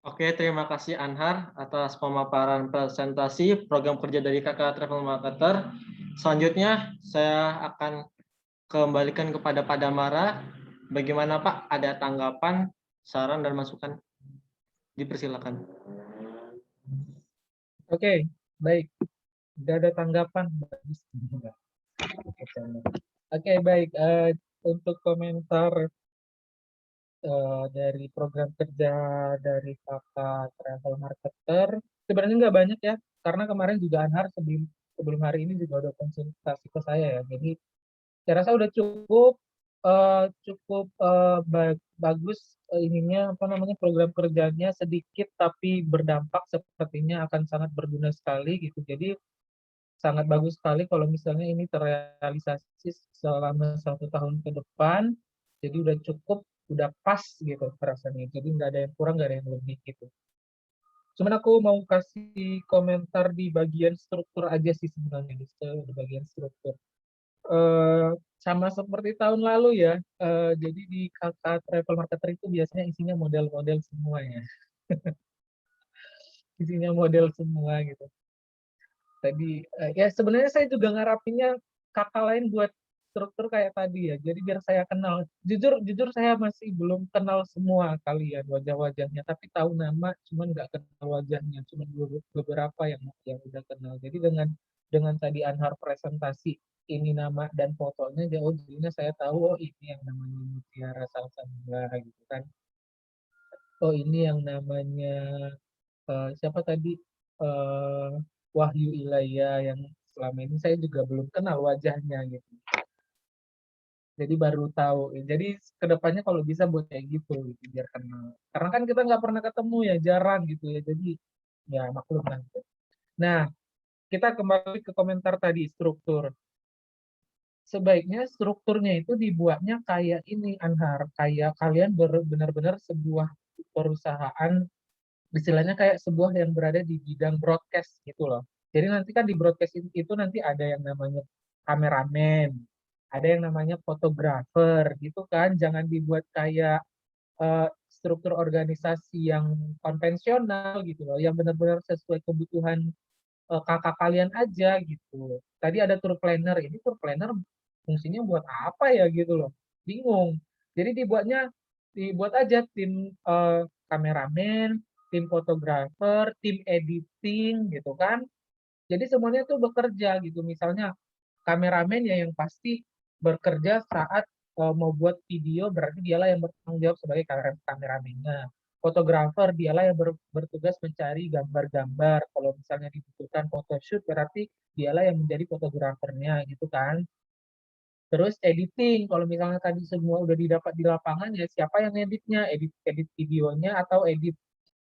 Oke, terima kasih Anhar atas pemaparan presentasi program kerja dari Kakak Travel Marketer. Selanjutnya saya akan kembalikan kepada Pak Damara. Bagaimana Pak? Ada tanggapan, saran, dan masukan? Dipersilakan. Oke, baik. Tidak ada tanggapan. Oke, baik. Untuk komentar dari program kerja dari Kakak Travel Marketer, sebenarnya nggak banyak ya, karena kemarin juga Anhar sebelum hari ini juga udah konsultasi ke saya ya. Jadi saya rasa udah cukup bagus ininya program kerjanya, sedikit tapi berdampak, sepertinya akan sangat berguna sekali gitu. Jadi sangat bagus sekali kalau misalnya ini terrealisasi selama 1 tahun ke depan. Jadi udah cukup, udah pas gitu rasanya. Jadi nggak ada yang kurang, nggak ada yang lebih gitu. Cuman aku mau kasih komentar di bagian struktur aja sih sebenarnya, di bagian struktur. Sama seperti tahun lalu ya, jadi di Kakak Travel Marketer itu biasanya isinya model-model semua ya. Isinya model semua gitu. Tadi ya sebenarnya saya juga ngarapinnya kakak lain buat struktur kayak tadi ya. Jadi biar saya kenal. Jujur saya masih belum kenal semua kalian wajah-wajahnya, tapi tahu nama, cuman nggak kenal wajahnya, cuman beberapa yang udah kenal. Jadi dengan tadi Anhar presentasi ini nama dan fotonya, jadinya saya tahu, oh ini yang namanya Mutiara Salsabila gitu kan. Oh ini yang namanya siapa tadi, Wahyu Ilaya, yang selama ini saya juga belum kenal wajahnya gitu. Jadi baru tahu. Jadi kedepannya kalau bisa buat kayak gitu biar kenal. Karena kan kita nggak pernah ketemu ya, jarang gitu ya. Jadi ya maklum lah. Nah, kita kembali ke komentar tadi, struktur. Sebaiknya strukturnya itu dibuatnya kayak ini, Anhar. Kayak kalian benar-benar sebuah perusahaan, istilahnya kayak sebuah yang berada di bidang broadcast gitu loh. Jadi nanti kan di broadcast itu nanti ada yang namanya kameramen, ada yang namanya fotografer gitu kan. Jangan dibuat kayak struktur organisasi yang konvensional gitu loh, yang benar-benar sesuai kebutuhan kakak kalian aja gitu. Tadi ada tour planner, ini tour planner fungsinya buat apa ya gitu loh. Bingung. Jadi dibuat aja tim kameramen, tim fotografer, tim editing gitu kan. Jadi semuanya tuh bekerja gitu. Misalnya kameramen ya yang pasti bekerja saat mau buat video, berarti dialah yang bertanggung jawab sebagai kameramennya. Fotografer dialah yang bertugas mencari gambar-gambar. Kalau misalnya dibutuhkan photoshoot, berarti dialah yang menjadi fotografernya gitu kan. Terus editing, kalau misalnya tadi semua udah didapat di lapangan, ya siapa yang editnya, edit videonya atau edit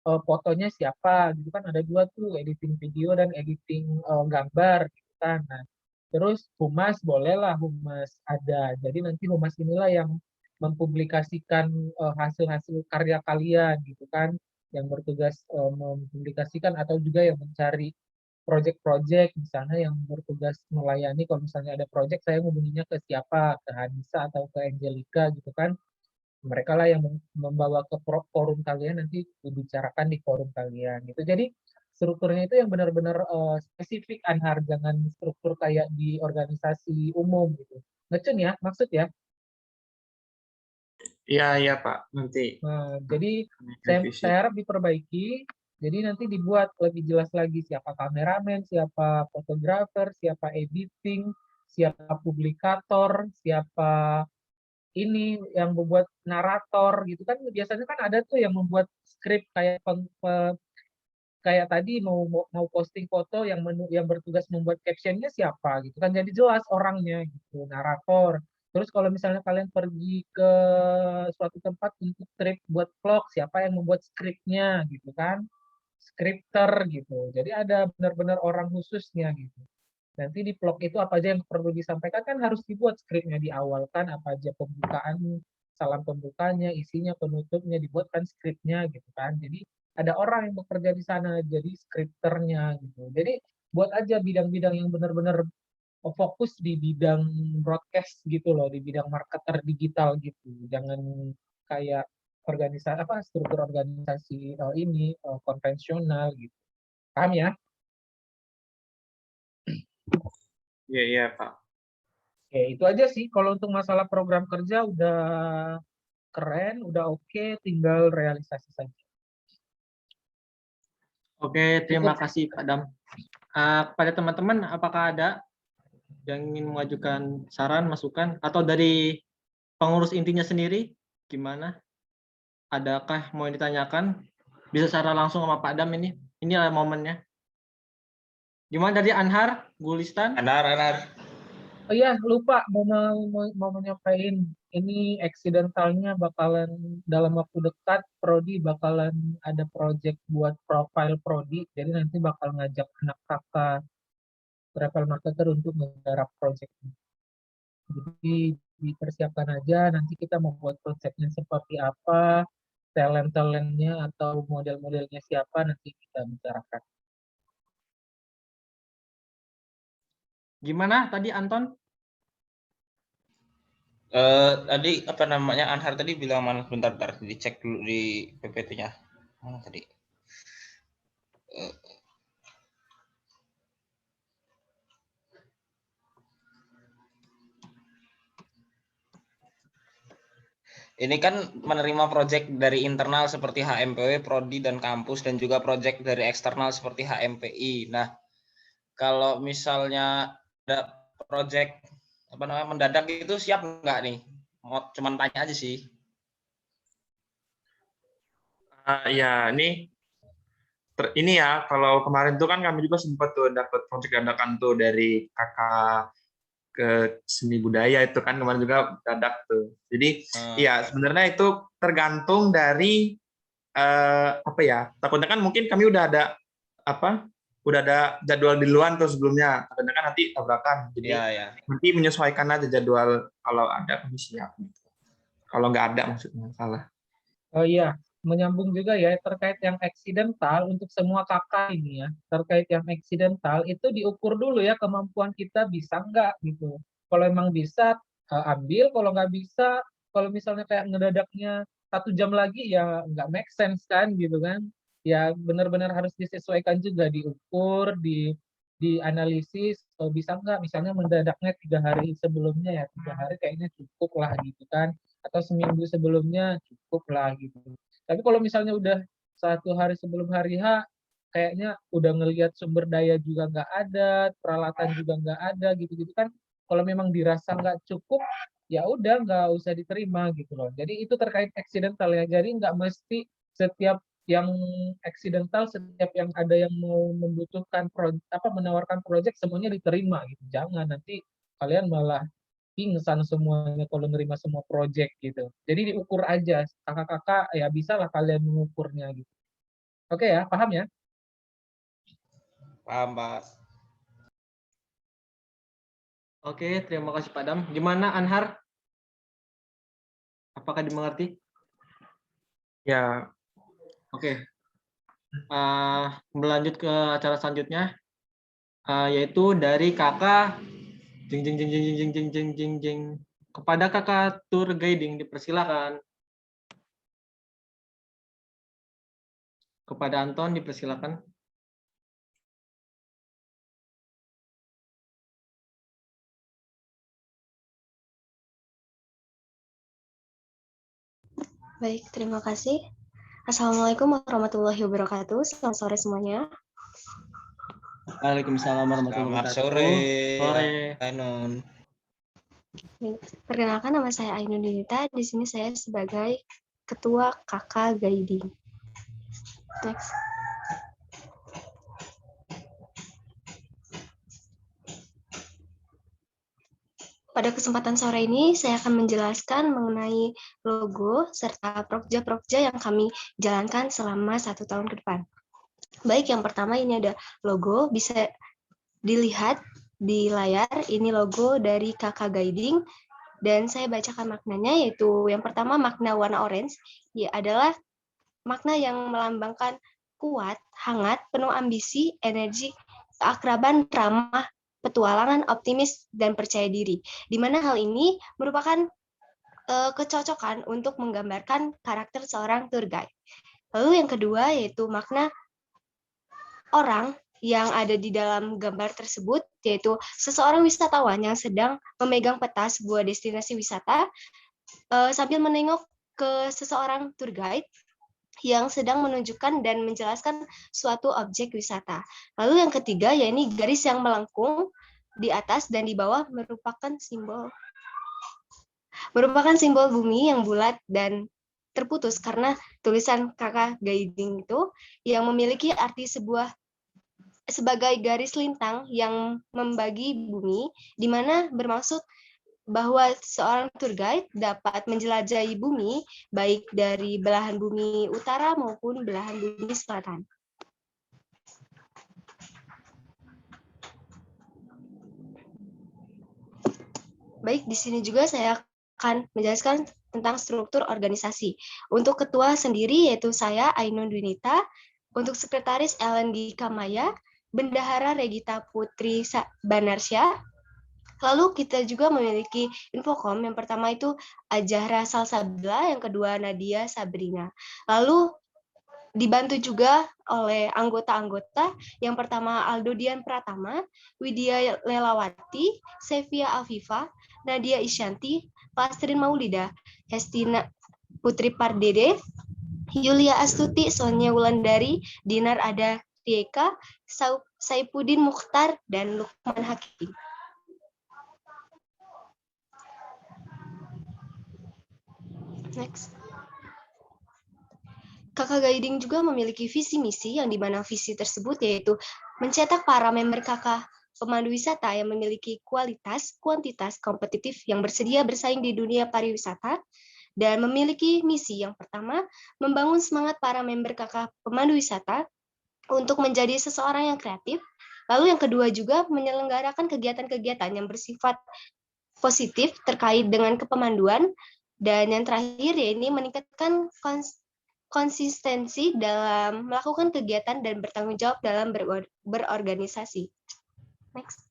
fotonya siapa gitu kan. Ada dua tuh, editing video dan editing gambar gitu kan. Nah, terus humas bolehlah, humas ada. Jadi nanti humas inilah yang mempublikasikan hasil-hasil karya kalian gitu kan, yang bertugas mempublikasikan atau juga yang mencari project-project misalnya, yang bertugas melayani. Kalau misalnya ada project, saya ngubunginya ke siapa, ke Hanisa atau ke Angelica gitu kan. Mereka lah yang membawa ke forum kalian, nanti dibicarakan di forum kalian gitu. Jadi strukturnya itu yang benar-benar spesifik Anhar, jangan struktur kayak di organisasi umum gitu. Ngecun ya, maksud ya. Iya, iya Pak. Nanti Nah, jadi revisi. saya harap diperbaiki. Jadi nanti dibuat lebih jelas lagi siapa kameramen, siapa fotografer, siapa editing, siapa publikator, siapa ini yang membuat narator gitu kan. Biasanya kan ada tuh yang membuat skrip kayak kayak tadi mau posting foto yang bertugas membuat captionnya siapa gitu kan, jadi jelas orangnya gitu, narator. Terus kalau misalnya kalian pergi ke suatu tempat untuk trip buat vlog, siapa yang membuat skripnya gitu kan, skripter gitu. Jadi ada benar-benar orang khususnya gitu. Nanti di vlog itu apa aja yang perlu disampaikan kan harus dibuat skripnya di awal kan, apa aja pembukaan, salam pembukanya, isinya, penutupnya, dibuatkan skripnya gitu kan. Jadi ada orang yang bekerja di sana jadi skripternya gitu. Jadi buat aja bidang-bidang yang benar-benar fokus di bidang broadcast gitu loh, di bidang marketer digital gitu. Jangan kayak organisasi apa struktur organisasi ini konvensional gitu. Paham ya? Iya, iya Pak. Oke, itu aja sih. Kalau untuk masalah program kerja udah keren, udah oke, tinggal realisasi saja. Oke, terima Cukup. kasih Pak Dam. Kepada teman-teman, apakah ada yang ingin mengajukan saran, masukan, atau dari pengurus intinya sendiri, gimana? Adakah mau ditanyakan? Bisa secara langsung sama Pak Dam ini. Inilah momennya. Gimana dari Anhar, Gulistan? Anar. Oh iya, lupa mau menyampaikan ini accidentalnya bakalan dalam waktu dekat Prodi bakalan ada project buat profile Prodi. Jadi nanti bakal ngajak anak kakak travel marketer untuk menggarap project ini. Jadi dipersiapkan aja nanti kita mau buat konsepnya seperti apa, talent-talentnya atau model-modelnya siapa nanti kita bicarakan. Gimana tadi Anton? Tadi apa namanya Anhar tadi bilang mana, bentar dicek dulu di PPT-nya. Mana tadi? Ini kan menerima proyek dari internal seperti HMPW, Prodi dan kampus, dan juga proyek dari eksternal seperti HMPI. Nah, kalau misalnya ada proyek apa namanya mendadak itu siap nggak nih? Mau cuman tanya aja sih. Ya, ini ya, kalau kemarin tuh kan kami juga sempat tuh dapat proyek dadakan tuh dari kakak ke seni budaya itu kan kemarin juga dadak tuh. Jadi ya sebenarnya itu tergantung dari apa ya? Takutnya kan mungkin kami udah ada apa? Udah ada jadwal di luar tuh sebelumnya. Takutnya kan nanti tabrakan. Jadi nanti menyesuaikan aja jadwal kalau ada kami siap. Kalau nggak ada maksudnya salah. Oh iya, menyambung juga ya terkait yang eksidental untuk semua kakak ini ya. Terkait yang eksidental itu diukur dulu ya kemampuan kita bisa nggak gitu. Kalau emang bisa ambil, kalau nggak bisa, kalau misalnya kayak ngedadaknya 1 jam lagi ya nggak make sense kan gitu kan. Ya benar-benar harus disesuaikan juga diukur, dianalisis bisa nggak misalnya mendadaknya 3 hari sebelumnya ya 3 hari kayaknya cukup lah gitu kan atau seminggu sebelumnya cukup lah gitu. Tapi kalau misalnya udah 1 hari sebelum hari H, kayaknya udah ngelihat sumber daya juga nggak ada, peralatan juga nggak ada gitu-gitu kan. Kalau memang dirasa nggak cukup, ya udah nggak usah diterima gitu loh. Jadi itu terkait accidental ya. Jadi nggak mesti setiap yang accidental, setiap yang ada yang mau membutuhkan menawarkan proyek semuanya diterima gitu. Jangan nanti kalian malah pingsan semuanya kalau nerima semua project gitu. Jadi diukur aja, kakak-kakak ya bisa lah kalian mengukurnya gitu. Oke ya, paham ya? Paham, Pak. Oke, terima kasih Pak Dam. Gimana Anhar? Apakah dimengerti? Ya. Oke. Melanjut ke acara selanjutnya, yaitu dari kakak kepada kakak tour guiding dipersilakan. Kepada Anton dipersilakan. Baik, terima kasih. Assalamualaikum warahmatullahi wabarakatuh. Selamat sore semuanya. Waalaikumsalam warahmatullahi Selamat wabarakatuh. sore, Sore. Ainun. Perkenalkan, nama saya Ainun Dinita. Di sini saya sebagai Ketua KK Guiding. Next. Pada kesempatan sore ini, saya akan menjelaskan mengenai logo serta prokja-prokja yang kami jalankan selama 1 tahun ke depan. Baik, yang pertama ini ada logo, bisa dilihat di layar, ini logo dari KK Guiding, dan saya bacakan maknanya, yaitu yang pertama makna warna orange, ya adalah makna yang melambangkan kuat, hangat, penuh ambisi, energi, keakraban, ramah, petualangan, optimis, dan percaya diri. Di mana hal ini merupakan kecocokan untuk menggambarkan karakter seorang tour guide. Lalu yang kedua yaitu makna orang yang ada di dalam gambar tersebut, yaitu seseorang wisatawan yang sedang memegang peta sebuah destinasi wisata sambil menengok ke seseorang tour guide yang sedang menunjukkan dan menjelaskan suatu objek wisata. Lalu yang ketiga, yakni garis yang melengkung di atas dan di bawah merupakan simbol bumi yang bulat dan terputus karena tulisan KK Guiding itu yang memiliki arti sebagai garis lintang yang membagi bumi, di mana bermaksud bahwa seorang tour guide dapat menjelajahi bumi baik dari belahan bumi utara maupun belahan bumi selatan. Baik, di sini juga saya akan menjelaskan tentang struktur organisasi. Untuk ketua sendiri yaitu saya, Ainun Dwinita. Untuk sekretaris Ellen Kamaya, Bendahara Regita Putri Banarsya. Lalu kita juga memiliki infokom, yang pertama itu Ajahra Salsabila, yang kedua Nadia Sabrina. Lalu dibantu juga oleh anggota-anggota, yang pertama Aldo Dian Pratama, Widya Lelawati, Sevia Afifa, Nadia Isyanti, Pastrin Maulida, Hestina Putri Pardede, Yulia Astuti, Sonia Wulandari, Dinar Ada Rieka, Saipudin Mukhtar, dan Lukman Hakim. Next. KK Guiding juga memiliki visi misi yang di mana visi tersebut yaitu mencetak para member KK pemandu wisata yang memiliki kualitas, kuantitas kompetitif yang bersedia bersaing di dunia pariwisata, dan memiliki misi yang pertama membangun semangat para member KK pemandu wisata untuk menjadi seseorang yang kreatif. Lalu yang kedua juga menyelenggarakan kegiatan-kegiatan yang bersifat positif terkait dengan kepemanduan. Dan yang terakhir ya ini meningkatkan konsistensi dalam melakukan kegiatan dan bertanggung jawab dalam berorganisasi. Next.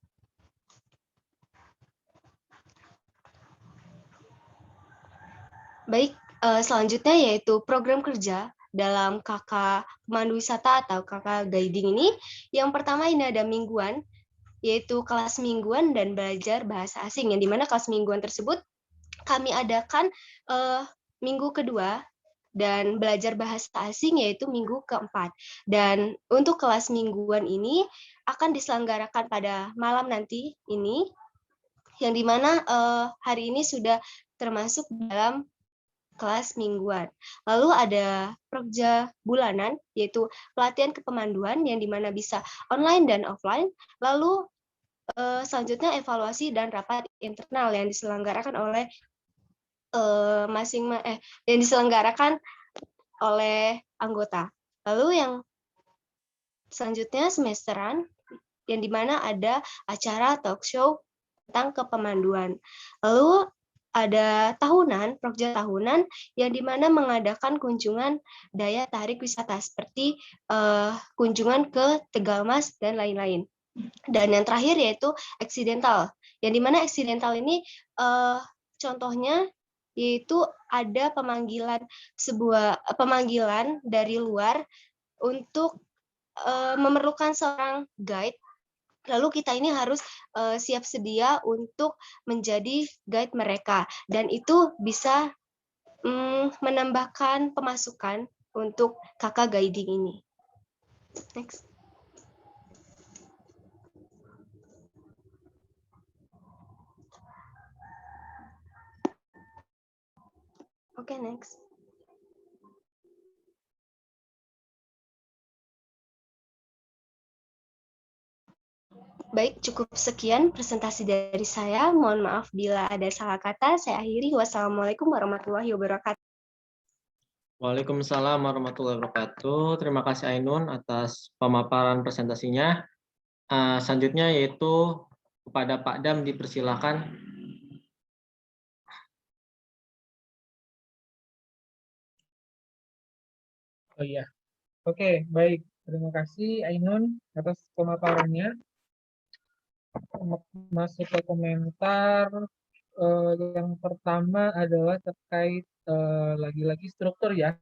Baik, selanjutnya yaitu program kerja dalam KK Pemandu Wisata atau KK Guiding ini. Yang pertama ini ada mingguan, yaitu kelas mingguan dan belajar bahasa asing, yang dimana kelas mingguan tersebut kami adakan minggu kedua dan belajar bahasa asing yaitu minggu keempat. Dan untuk kelas mingguan ini akan diselenggarakan pada malam nanti ini, yang dimana hari ini sudah termasuk dalam kelas mingguan. Lalu ada prokja bulanan yaitu pelatihan kepemanduan yang dimana bisa online dan offline. Lalu selanjutnya evaluasi dan rapat internal yang diselenggarakan oleh yang diselenggarakan oleh anggota. Lalu yang selanjutnya semesteran, yang dimana ada acara talk show tentang kepemanduan. Lalu ada tahunan, prokja tahunan, yang dimana mengadakan kunjungan daya tarik wisata seperti kunjungan ke Tegal Mas dan lain-lain. Dan yang terakhir yaitu accidental, yang dimana accidental ini contohnya yaitu ada pemanggilan dari luar untuk memerlukan seorang guide. Lalu kita ini harus siap sedia untuk menjadi guide mereka, dan itu bisa menambahkan pemasukan untuk kakak guiding ini. Next. Oke, next. Baik, cukup sekian presentasi dari saya. Mohon maaf bila ada salah kata. Saya akhiri. Wassalamualaikum warahmatullahi wabarakatuh. Waalaikumsalam warahmatullahi wabarakatuh. Terima kasih Ainun atas pemaparan presentasinya. Selanjutnya yaitu kepada Pak Dam dipersilakan. Oh iya. Oke, baik. Terima kasih Ainun atas pemaparannya. Masuk ke komentar. Yang pertama adalah terkait lagi-lagi struktur ya.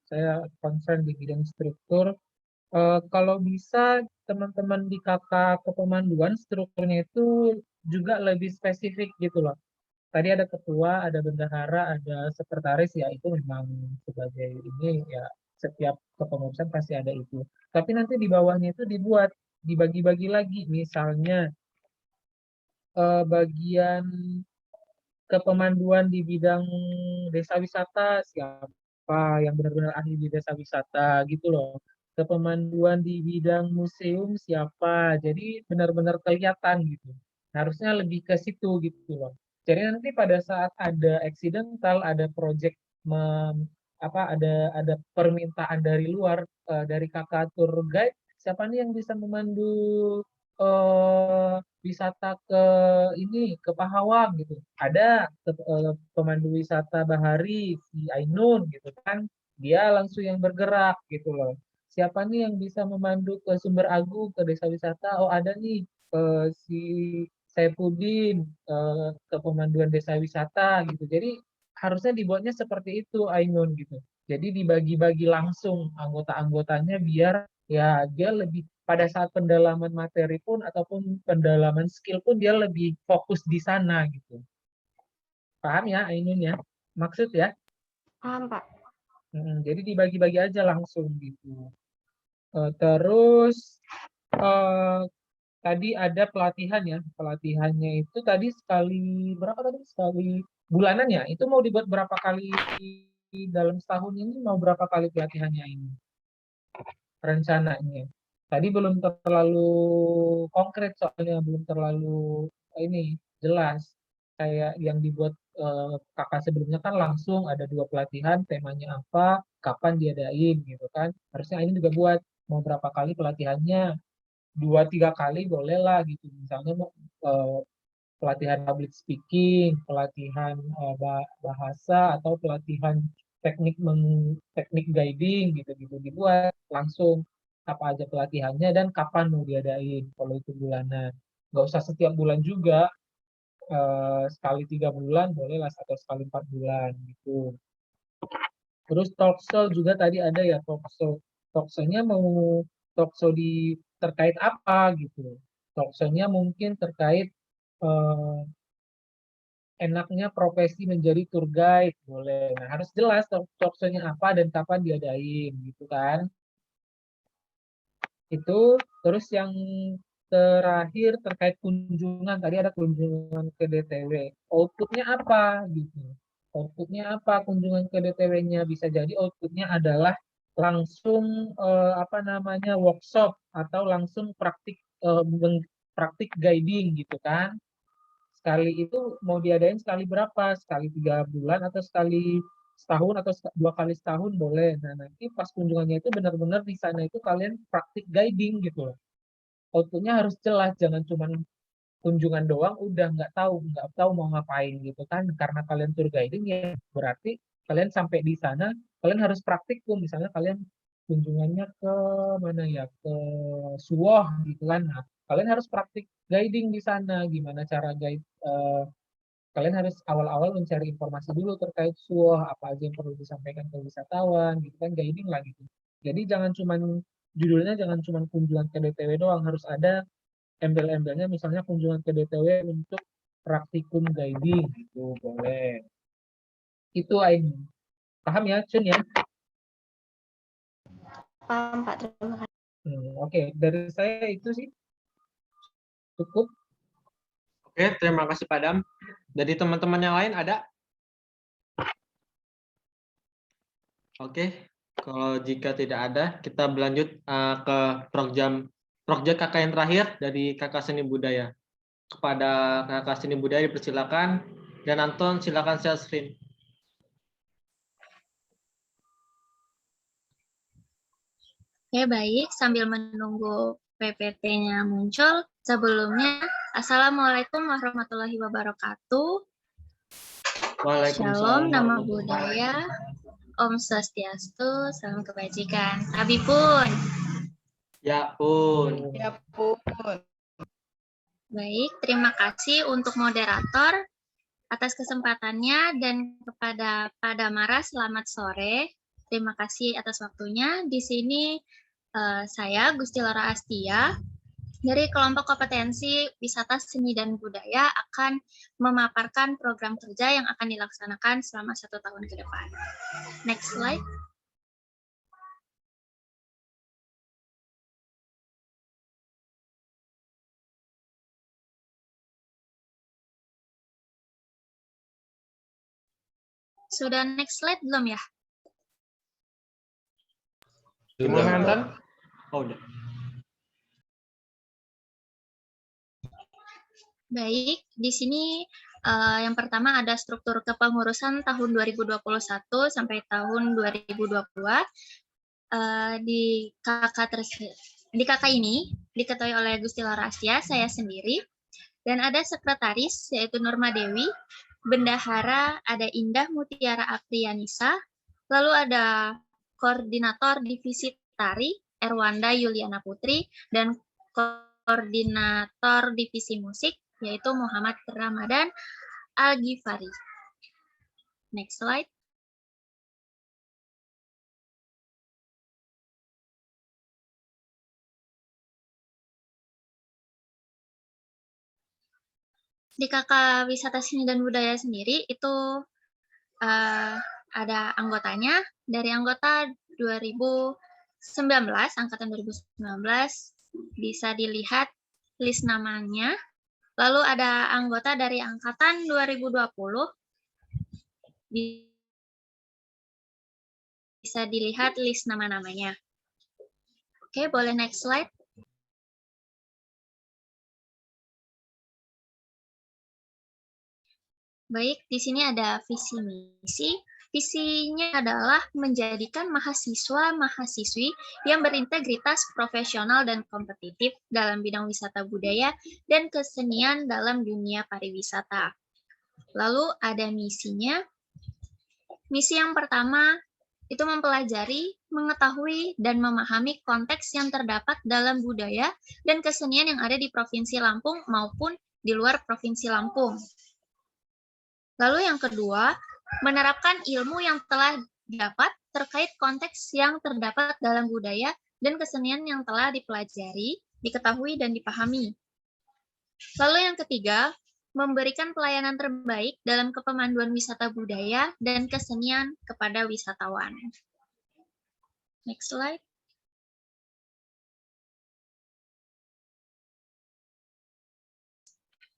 Saya concern di bidang struktur. Kalau bisa teman-teman di kakak kepemanduan strukturnya itu juga lebih spesifik gitu loh. Tadi ada ketua, ada bendahara, ada sekretaris ya, itu memang sebagai ini ya, setiap kepengurusan pasti ada itu. Tapi nanti di bawahnya itu dibuat dibagi-bagi lagi, misalnya bagian kepemanduan di bidang desa wisata siapa yang benar-benar ahli di desa wisata gitu loh. Kepemanduan di bidang museum siapa. Jadi benar-benar kelihatan gitu. Harusnya lebih ke situ gitu loh. Jadi nanti pada saat ada accidental, ada project ada permintaan dari luar dari kakak tour guide, siapa nih yang bisa memandu wisata ke ini ke Pahawang gitu. Ada pemandu wisata bahari si Ainun gitu kan. Dia langsung yang bergerak gitu loh. Siapa nih yang bisa memandu ke Sumber Agung ke desa wisata? Oh ada nih si Saipudin ke pemanduan desa wisata gitu. Jadi harusnya dibuatnya seperti itu Ainun gitu. Jadi dibagi-bagi langsung anggota-anggotanya biar ya dia lebih pada saat pendalaman materi pun ataupun pendalaman skill pun dia lebih fokus di sana gitu. Paham ya Ainun ya? Maksud ya? Paham, Pak. Jadi dibagi-bagi aja langsung gitu. Terus tadi ada pelatihan ya. Pelatihannya itu tadi sekali berapa tadi? Sekali bulanan ya. Itu mau dibuat berapa kali dalam setahun ini? Mau berapa kali pelatihannya ini? Rencananya. Tadi belum terlalu konkret soalnya belum terlalu ini jelas. Kayak yang dibuat kakak sebelumnya kan langsung ada 2 pelatihan, temanya apa, kapan diadain gitu kan. Harusnya ini juga buat mau berapa kali pelatihannya, 2-3 kali boleh lah gitu. Misalnya eh, pelatihan public speaking, pelatihan bahasa atau pelatihan teknik guiding gitu-gitu dibuat langsung apa aja pelatihannya dan kapan mau diadain kalau itu bulanan. Nggak usah setiap bulan juga, sekali 3 bulan boleh lah atau sekali 4 bulan gitu. Terus talkshow juga tadi ada ya talkshow. Talkshow-nya mau talkshow di terkait apa gitu. Talkshow-nya mungkin terkait eh, enaknya profesi menjadi tour guide boleh. Nah, harus jelas talkshow-nya apa dan kapan diadain gitu kan. Itu terus yang terakhir terkait kunjungan tadi ada kunjungan ke DTW. Outputnya apa gitu? Outputnya apa kunjungan ke DTW-nya? Bisa jadi outputnya adalah langsung apa namanya workshop atau langsung praktik guiding gitu kan. Sekali itu mau diadain sekali berapa? Sekali 3 bulan atau sekali setahun atau 2 kali setahun boleh. Nah nanti pas kunjungannya itu benar-benar di sana itu kalian praktik guiding gitu loh. Outputnya harus jelas, jangan cuma kunjungan doang udah nggak tahu mau ngapain gitu kan. Karena kalian tour guiding ya berarti kalian sampai di sana kalian harus praktikum. Misalnya kalian kunjungannya ke mana ya ke Suwoh gitu kan. Nah, kalian harus praktik guiding di sana. Gimana cara guide kalian harus awal-awal mencari informasi dulu terkait Suwoh, apa aja yang perlu disampaikan ke wisatawan, gitu kan, guiding lah gitu. Jadi jangan cuman judulnya jangan cuman kunjungan ke DTW doang, harus ada embel-embelnya misalnya kunjungan ke DTW untuk praktikum guiding gitu, boleh. Itu Aini. Paham ya, Chun ya? Paham, Pak. Terima kasih. Oke, dari saya itu sih cukup. Oke, terima kasih Padam. Dari teman-teman yang lain ada? Oke, kalau jika tidak ada, kita berlanjut ke Prokja kakak yang terakhir dari kakak seni budaya. Kepada kakak seni budaya dipersilakan, dan Anton silakan share screen. Oke, baik. Sambil menunggu PPT-nya muncul, sebelumnya, Assalamualaikum warahmatullahi wabarakatuh. Shalom, nama budaya, Om Swastiastu, salam kebajikan. Abi pun. Ya pun. Ya pun. Baik, terima kasih untuk moderator atas kesempatannya, dan kepada Pak Damara, selamat sore. Terima kasih atas waktunya. Di sini saya Gusti Laura Astia dari kelompok kompetensi wisata seni dan budaya akan memaparkan program kerja yang akan dilaksanakan selama 1 tahun ke depan. Next slide. Sudah next slide belum ya? Gimana, Anton? Oh, udah. Baik, di sini yang pertama ada struktur kepengurusan tahun 2021 sampai tahun 2022. Di KK ini diketuai oleh Gusti Laura Astia, saya sendiri, dan ada sekretaris yaitu Nurma Dewi, bendahara ada Indah Mutiara Aprianisa, lalu ada koordinator divisi tari Erwanda Yuliana Putri, dan koordinator divisi musik yaitu Muhammad Ramadan Al-Ghifari. Next slide. Di KK Wisata Seni dan Budaya sendiri itu ada anggotanya. Dari anggota 2019, angkatan 2019, bisa dilihat list namanya. Lalu ada anggota dari angkatan 2020, bisa dilihat list nama-namanya. Oke, boleh next slide. Baik, di sini ada visi misi. Visinya adalah menjadikan mahasiswa-mahasiswi yang berintegritas profesional dan kompetitif dalam bidang wisata budaya dan kesenian dalam dunia pariwisata. Lalu ada misinya. Misi yang pertama itu mempelajari, mengetahui, dan memahami konteks yang terdapat dalam budaya dan kesenian yang ada di Provinsi Lampung maupun di luar Provinsi Lampung. Lalu yang kedua, menerapkan ilmu yang telah didapat terkait konteks yang terdapat dalam budaya dan kesenian yang telah dipelajari, diketahui, dan dipahami. Lalu yang ketiga, memberikan pelayanan terbaik dalam kepemanduan wisata budaya dan kesenian kepada wisatawan. Next slide.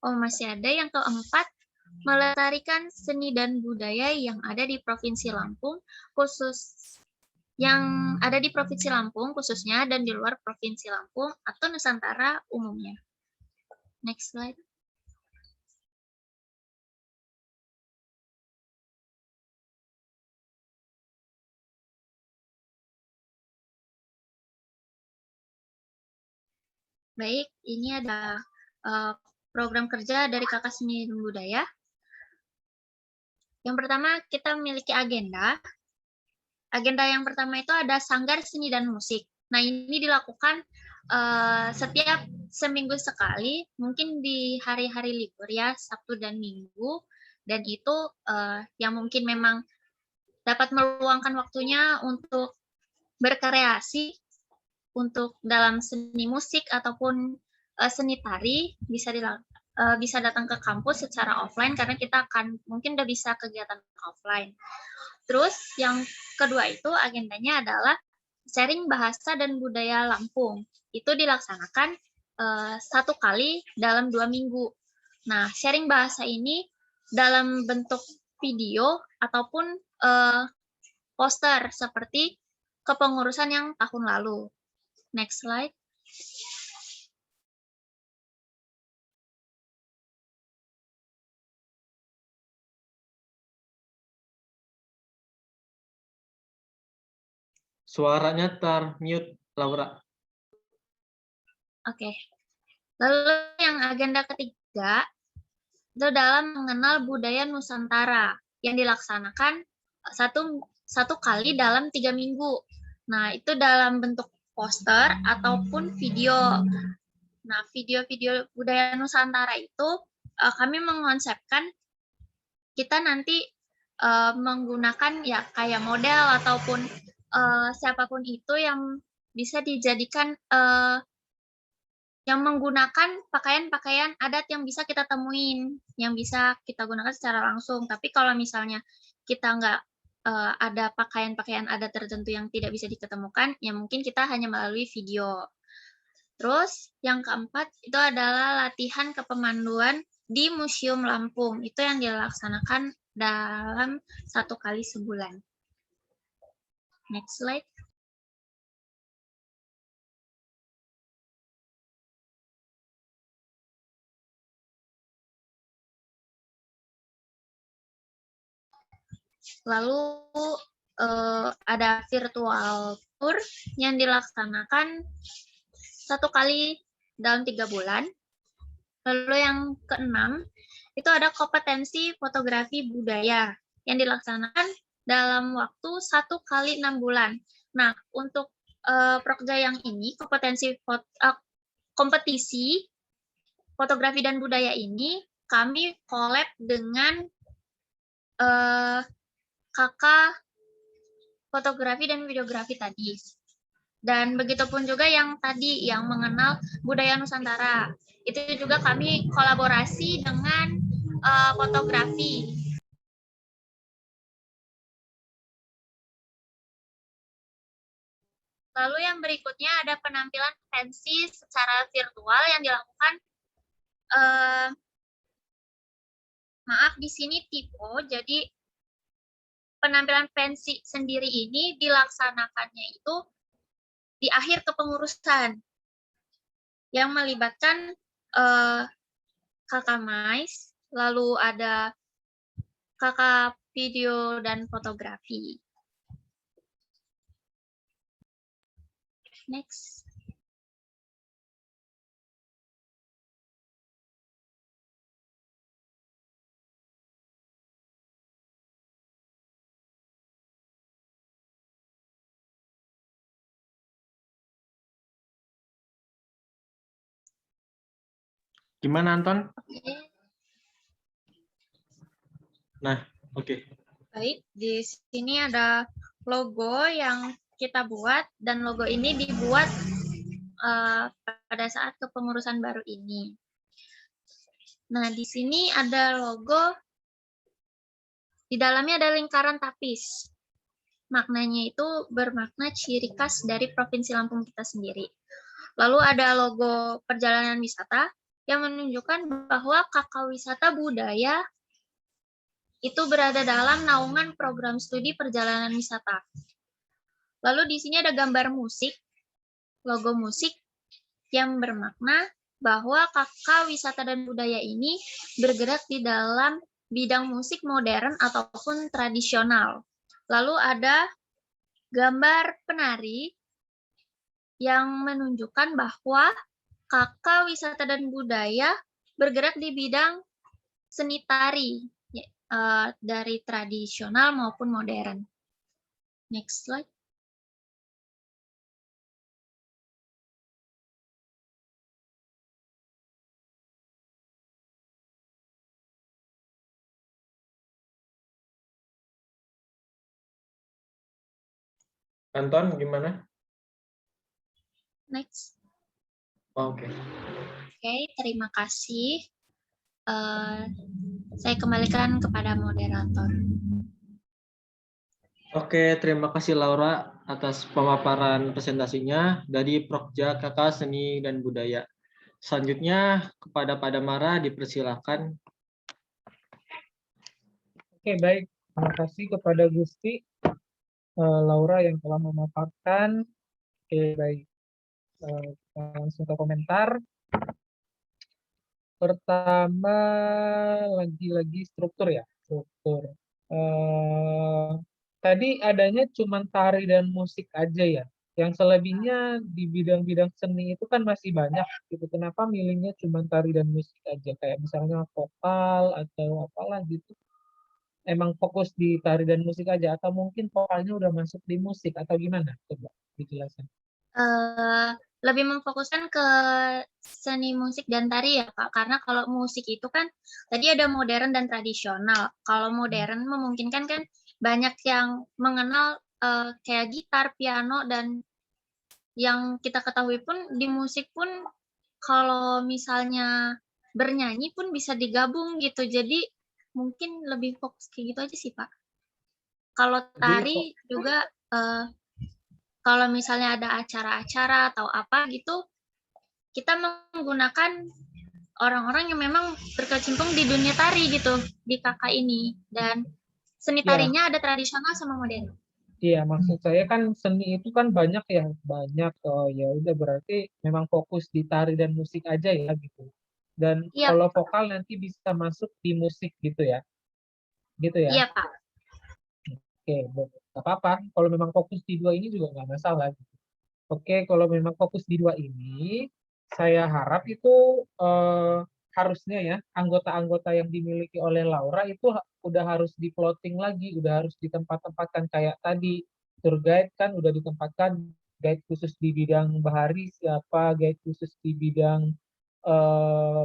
Oh, masih ada yang keempat, melestarikan seni dan budaya yang ada di Provinsi Lampung, khususnya dan di luar Provinsi Lampung atau Nusantara umumnya. Next slide. Baik, ini ada program kerja dari KK Seni dan Budaya. Yang pertama, kita memiliki agenda. Agenda yang pertama itu ada Sanggar Seni dan Musik. Nah, ini dilakukan setiap seminggu sekali, mungkin di hari-hari libur ya, Sabtu dan Minggu. Dan itu yang mungkin memang dapat meluangkan waktunya untuk berkreasi, untuk dalam seni musik ataupun seni tari, bisa bisa datang ke kampus secara offline karena kita akan mungkin udah bisa kegiatan offline. Terus yang kedua itu agendanya adalah sharing bahasa dan budaya Lampung. Itu dilaksanakan 1 kali dalam 2 minggu. Nah, sharing bahasa ini dalam bentuk video ataupun poster seperti kepengurusan yang tahun lalu. Next slide. Suaranya termute, Laura. Oke. Lalu yang agenda ketiga itu dalam mengenal budaya Nusantara yang dilaksanakan satu kali dalam 3 minggu. Nah, itu dalam bentuk poster ataupun video. Nah, video-video budaya Nusantara itu kami mengonsepkan kita nanti menggunakan ya kayak model ataupun siapapun itu yang bisa dijadikan yang menggunakan pakaian-pakaian adat yang bisa kita temuin, yang bisa kita gunakan secara langsung. Tapi kalau misalnya kita nggak ada pakaian-pakaian adat tertentu yang tidak bisa diketemukan, ya mungkin kita hanya melalui video. Terus yang keempat itu adalah latihan kepemanduan di Museum Lampung. Itu yang dilaksanakan dalam 1 kali sebulan. Next slide. Lalu ada virtual tour yang dilaksanakan 1 kali dalam 3 bulan. Lalu yang keenam, itu ada kompetensi fotografi budaya yang dilaksanakan dalam waktu 1 kali 6 bulan. Nah, untuk Prokja yang ini, kompetisi fotografi dan budaya ini, kami collab dengan kakak fotografi dan videografi tadi. Dan begitupun juga yang tadi, yang mengenal budaya Nusantara. Itu juga kami kolaborasi dengan fotografi. Lalu yang berikutnya ada penampilan pensi secara virtual yang dilakukan, maaf di sini typo, jadi penampilan pensi sendiri ini dilaksanakannya itu di akhir kepengurusan yang melibatkan kakak mais, lalu ada kakak video dan fotografi. Next. Gimana, Anton? Oke. Nah, oke. Baik, di sini ada logo yang kita buat, dan logo ini dibuat pada saat kepengurusan baru ini. Nah, di sini ada logo, di dalamnya ada lingkaran tapis. Maknanya itu bermakna ciri khas dari Provinsi Lampung kita sendiri. Lalu ada logo perjalanan wisata yang menunjukkan bahwa Kakak Wisata Budaya itu berada dalam naungan program studi perjalanan wisata. Lalu di sini ada gambar musik, logo musik yang bermakna bahwa Kakak Wisata dan Budaya ini bergerak di dalam bidang musik modern ataupun tradisional. Lalu ada gambar penari yang menunjukkan bahwa Kakak Wisata dan Budaya bergerak di bidang seni tari, dari tradisional maupun modern. Next slide. Anton, gimana? Next. Oke. Oke, terima kasih. saya kembalikan kepada moderator. Oke, terima kasih Laura atas pemaparan presentasinya dari Prokja KK Seni dan Budaya. Selanjutnya kepada Padamara dipersilakan. Oke, baik. Terima kasih kepada Gusti Laura yang telah memaparkan. Oke, baik. Langsung ke komentar. Pertama, lagi-lagi struktur ya, struktur. Tadi adanya cuma tari dan musik aja ya. Yang selebihnya di bidang-bidang seni itu kan masih banyak gitu. Kenapa milihnya cuma tari dan musik aja? Kayak misalnya vokal atau apalah gitu. Emang fokus di tari dan musik aja atau mungkin vokalnya udah masuk di musik atau gimana? Coba dijelaskan. Lebih memfokuskan ke seni musik dan tari ya Kak, karena kalau musik itu kan tadi ada modern dan tradisional. Kalau modern memungkinkan kan banyak yang mengenal kayak gitar, piano, dan yang kita ketahui pun di musik pun kalau misalnya bernyanyi pun bisa digabung gitu. Jadi mungkin lebih fokus kayak gitu aja sih Pak. Kalau tari juga kalau misalnya ada acara-acara atau apa gitu, kita menggunakan orang-orang yang memang berkecimpung di dunia tari gitu, di kakak ini. Dan seni Ya, tarinya ada tradisional sama modern. iya, maksud saya kan seni itu kan banyak ya, banyak. Ya udah berarti memang fokus di tari dan musik aja ya gitu. Dan Iya, kalau vokal nanti bisa masuk di musik gitu ya, gitu ya. iya Pak. Oke, nggak apa-apa. Kalau memang fokus di dua ini juga nggak masalah. Oke, kalau memang fokus di dua ini, saya harap itu harusnya ya anggota-anggota yang dimiliki oleh Laura itu udah harus di-plotting lagi, udah harus ditempat-tempatkan kayak tadi tour guide kan udah ditempatkan, guide khusus di bidang bahari siapa, guide khusus di bidang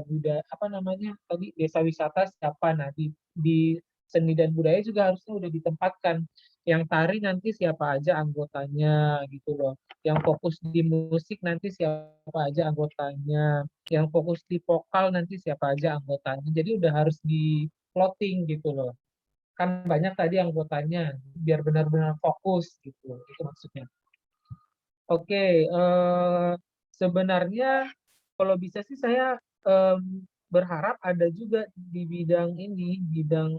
budaya apa namanya tadi desa wisata siapa. Nah di seni dan budaya juga harusnya udah ditempatkan. Yang tari nanti siapa aja anggotanya gitu loh. Yang fokus di musik nanti siapa aja anggotanya. Yang fokus di vokal nanti siapa aja anggotanya. Jadi udah harus di plotting gitu loh. Kan banyak tadi anggotanya biar benar-benar fokus gitu. Itu maksudnya. Oke, sebenarnya kalau bisa sih saya berharap ada juga di bidang ini, bidang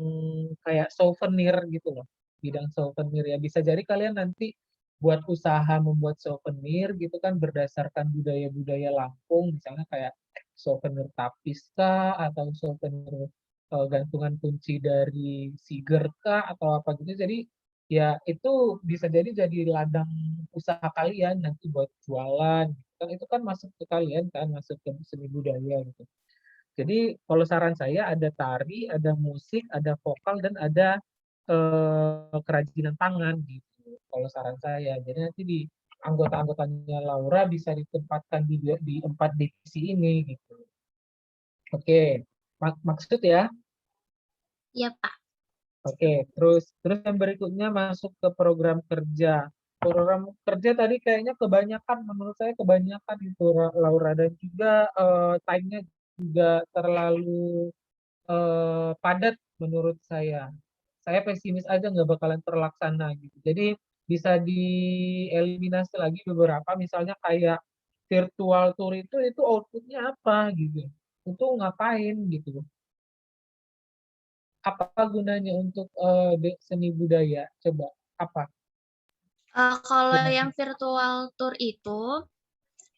kayak souvenir gitu loh, bidang souvenir ya. Bisa jadi kalian nanti buat usaha membuat souvenir gitu kan berdasarkan budaya-budaya Lampung, misalnya kayak souvenir tapis kah, atau souvenir gantungan kunci dari Siger kah, atau apa gitu. Jadi ya itu bisa jadi ladang usaha kalian nanti buat jualan gitu kan, itu kan masuk ke kalian kan, masuk ke seni budaya gitu. Jadi kalau saran saya ada tari, ada musik, ada vokal, dan ada kerajinan tangan gitu kalau saran saya. Jadi nanti di anggota-anggotanya Laura bisa ditempatkan di empat divisi ini gitu. Oke, maksud ya. Iya Pak. Oke, terus yang berikutnya masuk ke program kerja. Program kerja tadi kayaknya kebanyakan, menurut saya kebanyakan itu Laura, dan juga time-nya juga terlalu padat menurut saya. Saya pesimis aja nggak bakalan terlaksana gitu. Jadi bisa dieliminasi lagi beberapa, misalnya kayak virtual tour itu outputnya apa gitu. Itu ngapain gitu. Apa gunanya untuk seni budaya? Coba apa? Kalau yang virtual tour itu,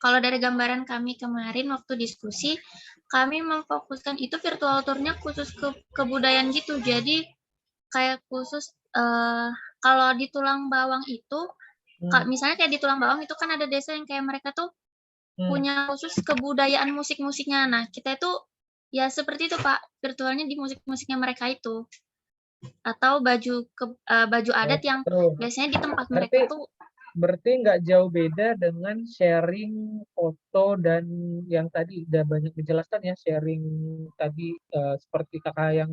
kalau dari gambaran kami kemarin waktu diskusi, kami memfokuskan itu virtual tournya khusus ke kebudayaan gitu. Jadi kayak khusus kalau di Tulang Bawang itu, misalnya kayak di Tulang Bawang itu kan ada desa yang kayak mereka tuh punya khusus kebudayaan musik-musiknya. Nah, kita itu ya seperti itu Pak, virtualnya di musik-musiknya mereka itu. Atau baju adat yang biasanya di tempat mereka tuh. Berarti nggak jauh beda dengan sharing foto dan yang tadi udah banyak dijelaskan ya, sharing tadi seperti kakak yang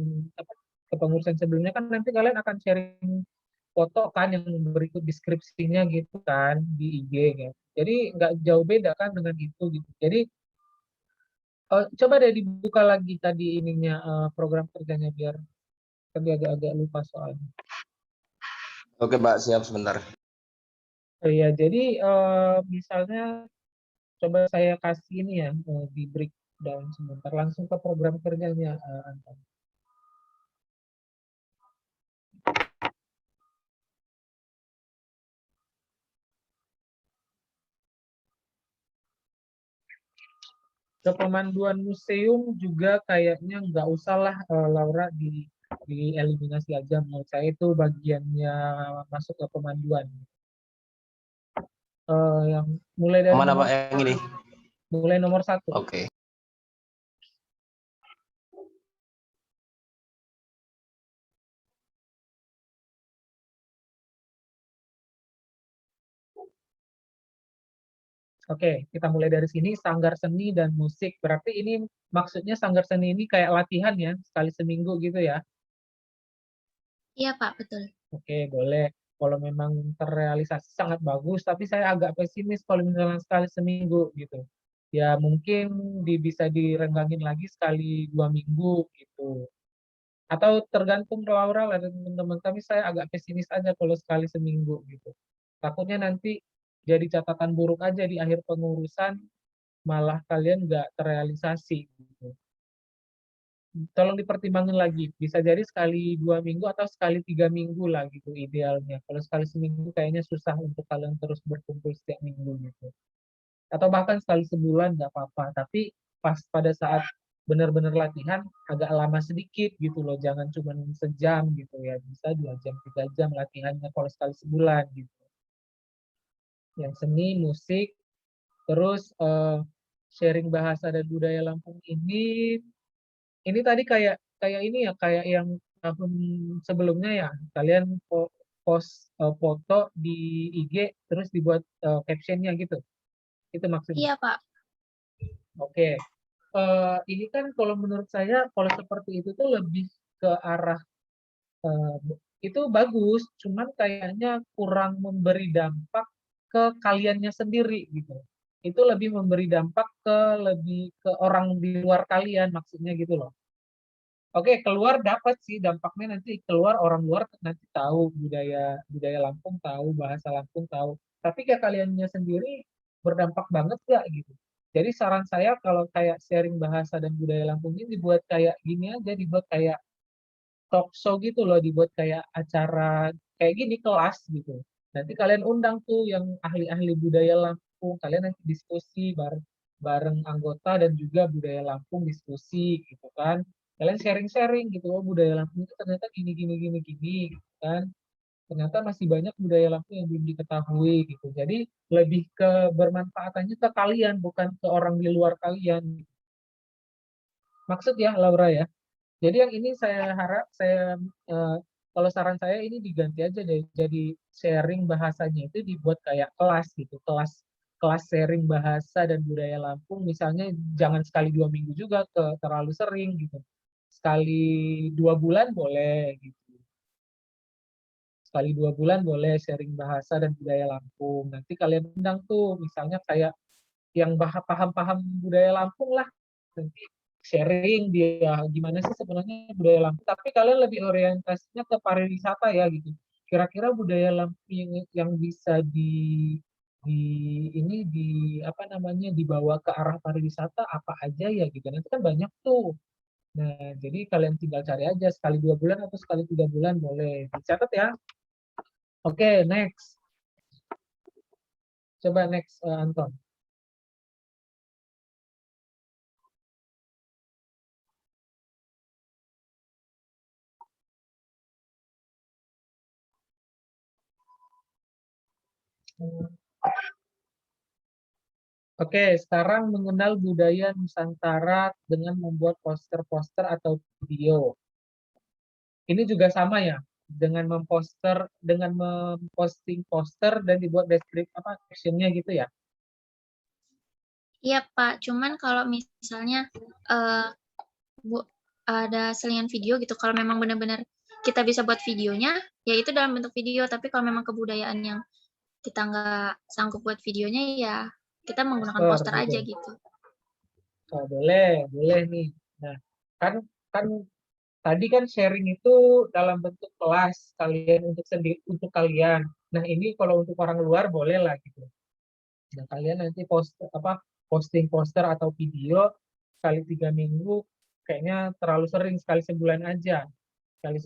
kepengurusan sebelumnya kan nanti kalian akan sharing foto kan yang berikut deskripsinya gitu kan di IG gitu. Jadi nggak jauh beda kan dengan itu gitu. Jadi Coba deh dibuka lagi tadi ininya program kerjanya biar tadi agak-agak lupa soalnya. Oke, Pak, siap sebentar. Iya, jadi misalnya coba saya kasih ini ya di breakdown sebentar langsung ke program kerjanya Anton. Ke pemanduan museum juga kayaknya nggak usah lah Laura dieliminasi aja, menurut saya itu bagiannya masuk ke pemanduan. Yang mulai dari Mana Pak yang ini? mulai nomor 1. Oke. Oke, kita mulai dari sini, sanggar seni dan musik. Berarti ini maksudnya sanggar seni ini kayak latihan ya, sekali seminggu gitu ya? Iya, Pak, betul. Oke, boleh. Kalau memang terrealisasi sangat bagus, tapi saya agak pesimis kalau misalnya sekali seminggu gitu. Ya mungkin bisa direnggangin lagi sekali 2 minggu gitu. Atau tergantung Laura lah dan teman-teman. Tapi saya agak pesimis aja kalau sekali seminggu gitu. Takutnya nanti jadi catatan buruk aja di akhir pengurusan, malah kalian nggak terrealisasi gitu. Tolong dipertimbangkan lagi. Bisa jadi sekali 2 minggu atau sekali 3 minggu lah gitu idealnya. Kalau sekali seminggu kayaknya susah untuk kalian terus berkumpul setiap minggu gitu. Atau bahkan sekali sebulan nggak apa-apa. Tapi pas pada saat benar-benar latihan agak lama sedikit gitu loh. Jangan cuma sejam gitu ya. Bisa 2 jam, 3 jam latihannya kalau sekali sebulan gitu. Yang seni, musik, terus sharing bahasa dan budaya Lampung ini tadi kayak kayak ini ya kayak yang tahun sebelumnya ya kalian post foto di IG terus dibuat captionnya gitu itu maksudnya. Iya, Pak. Oke. Ini kan kalau menurut saya kalau seperti itu tuh lebih ke arah eh, itu bagus cuman kayaknya kurang memberi dampak ke kaliannya sendiri gitu. Itu lebih memberi dampak lebih ke orang di luar kalian maksudnya gitu loh. Oke, keluar dapat sih dampaknya nanti keluar orang luar nanti tahu budaya budaya Lampung tahu, bahasa Lampung tahu. Tapi ke kaliannya sendiri berdampak banget gak gitu. Jadi saran saya kalau kayak sharing bahasa dan budaya Lampung ini dibuat kayak gini aja, dibuat kayak talk show gitu loh, dibuat kayak acara kayak gini kelas gitu. Nanti kalian undang tuh yang ahli-ahli budaya Lampung, kalian nanti diskusi bareng bareng anggota dan juga budaya Lampung diskusi gitu kan. Kalian sharing-sharing gitu, oh budaya Lampung itu ternyata gini gini gini gini gitu kan. Ternyata masih banyak budaya Lampung yang belum diketahui gitu. Jadi lebih ke bermanfaatannya ke kalian bukan ke orang di luar kalian. Maksud ya Laura ya. Jadi yang ini saya harap kalau saran saya ini diganti aja deh jadi sharing bahasanya itu dibuat kayak kelas gitu, kelas kelas sharing bahasa dan budaya Lampung misalnya jangan sekali 2 minggu juga terlalu sering gitu. Sekali 2 bulan boleh gitu. Sekali 2 bulan boleh sharing bahasa dan budaya Lampung. Nanti kalian undang tuh misalnya kayak yang paham-paham budaya Lampung lah nanti sharing dia gimana sih sebenarnya budaya Lampung tapi kalian lebih orientasinya ke pariwisata ya gitu kira-kira budaya Lampung yang bisa di ini di apa namanya dibawa ke arah pariwisata apa aja ya gitu nanti kan banyak tuh nah jadi kalian tinggal cari aja sekali 2 bulan atau sekali 3 bulan boleh dicatat ya oke next coba next Anton. Oke, sekarang mengenal budaya Nusantara dengan membuat poster-poster atau video. Ini juga sama ya, dengan memposting poster dan dibuat deskripsi apa captionnya gitu ya. Iya, Pak. Cuman kalau misalnya ada selingan video gitu, kalau memang benar-benar kita bisa buat videonya, ya itu dalam bentuk video. Tapi kalau memang kebudayaan yang kita nggak sanggup buat videonya, ya kita menggunakan poster Gitu. aja gitu. Oh, boleh nih. Nah, kan kan tadi kan sharing itu dalam bentuk kelas kalian untuk sendiri untuk kalian. Nah, ini kalau untuk orang luar boleh lah gitu. Nah, kalian nanti posting poster atau video sekali 3 minggu kayaknya terlalu sering, sekali sebulan aja. Sekali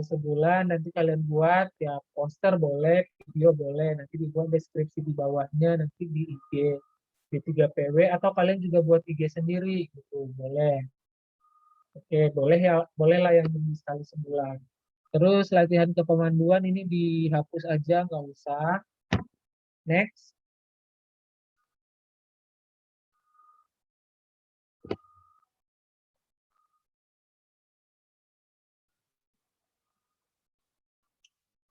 sebulan nanti kalian buat ya poster boleh, video boleh, nanti dibuat deskripsi di bawahnya nanti di IG di 3PW atau kalian juga buat IG sendiri gitu, boleh. Oke, boleh lah yang ini sekali sebulan. Terus latihan kepemanduan ini dihapus aja, nggak usah. Next.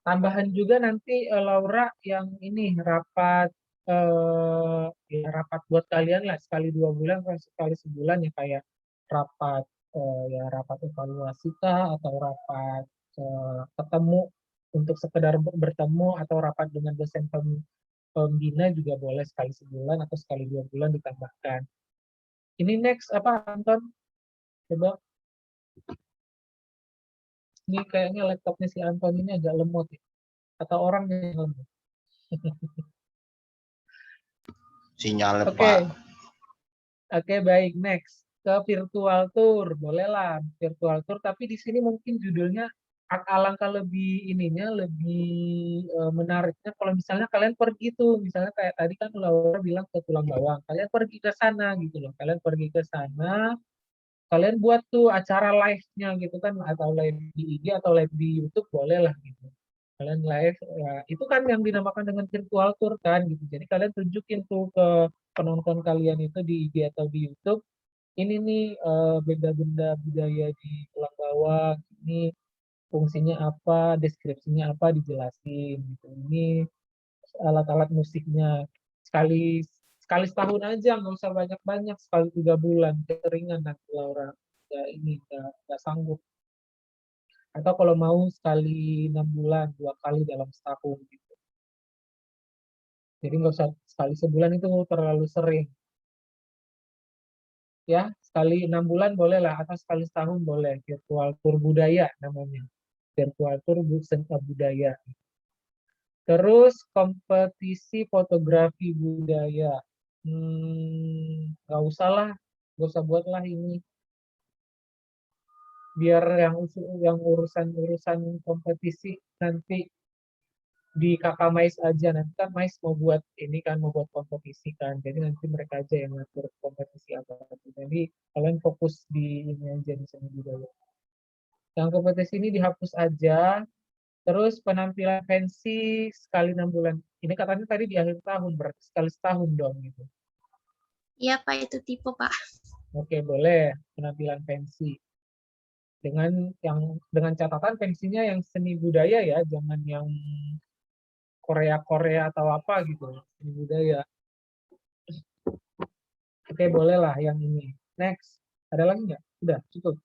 Tambahan juga nanti Laura yang ini rapat buat kalian lah sekali 2 bulan atau sekali sebulan ya kayak rapat rapat evaluasi kah atau rapat ketemu untuk sekedar bertemu atau rapat dengan dosen pembina juga boleh sekali sebulan atau sekali 2 bulan ditambahkan. Ini next apa Anton? Coba. Ini kayaknya laptopnya si Anton ini agak lemot ya. Atau orang yang lemot. Sinyalnya Oke. Pak. Oke, baik. Next. Ke virtual tour. Bolehlah virtual tour, tapi di sini mungkin judulnya alangkah lebih lebih menariknya kalau misalnya kalian pergi tuh, misalnya kayak tadi kan Laura bilang ke Tulang Bawang, kalian pergi ke sana gitu loh. Kalian pergi ke sana, kalian buat tuh acara live-nya gitu kan, atau live di IG atau live di YouTube boleh lah gitu. Kalian live, ya, itu kan yang dinamakan dengan virtual tour kan gitu. Jadi kalian tunjukin tuh ke penonton kalian itu di IG atau di YouTube, ini nih benda-benda budaya di Tulang Bawang, ini fungsinya apa, deskripsinya apa, dijelasin gitu. Ini alat-alat musiknya sekali sekali setahun aja, nggak usah banyak-banyak, sekali 3 bulan keringan nanti Laura nggak sanggup. Atau kalau mau sekali 6 bulan 2 kali dalam setahun gitu. Jadi nggak usah sekali sebulan, itu terlalu sering. Ya, sekali 6 bulan boleh lah, atau sekali setahun boleh. Virtual tour budaya namanya. Virtual tour budaya. Terus kompetisi fotografi budaya. Nggak usah lah, nggak usah buat lah ini. Biar yang urusan kompetisi nanti di kakak Mais aja. Nanti kan Mais mau buat ini kan, mau buat kompetisi kan. Jadi nanti mereka aja yang ngatur kompetisi apa. Jadi kalian fokus di ini aja, di seni budaya. Yang kompetisi ini dihapus aja. Terus penampilan pensi sekali 6 bulan. Ini katanya tadi di akhir tahun, berarti sekali setahun dong gitu. Iya Pak, itu tipe Pak. Oke, boleh penampilan pensi. Dengan catatan pensinya yang seni budaya ya, jangan yang Korea atau apa gitu, seni budaya. Oke, boleh lah yang ini. Next. Ada lagi nggak? Udah, cukup.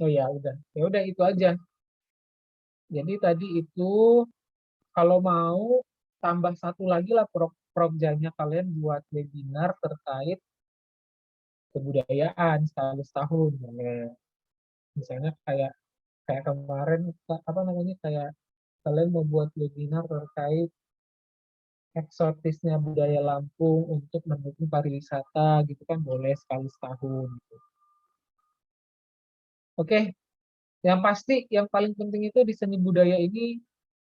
Oh ya, udah. Ya udah itu aja. Jadi tadi itu kalau mau tambah satu lagi lah prokjanya kalian buat webinar terkait kebudayaan sekali setahun. Misalnya kayak kayak kemarin apa namanya, kayak kalian mau buat webinar terkait eksotisnya budaya Lampung untuk mendukung pariwisata gitu kan, boleh sekali setahun gitu. Oke, yang pasti yang paling penting itu di seni budaya ini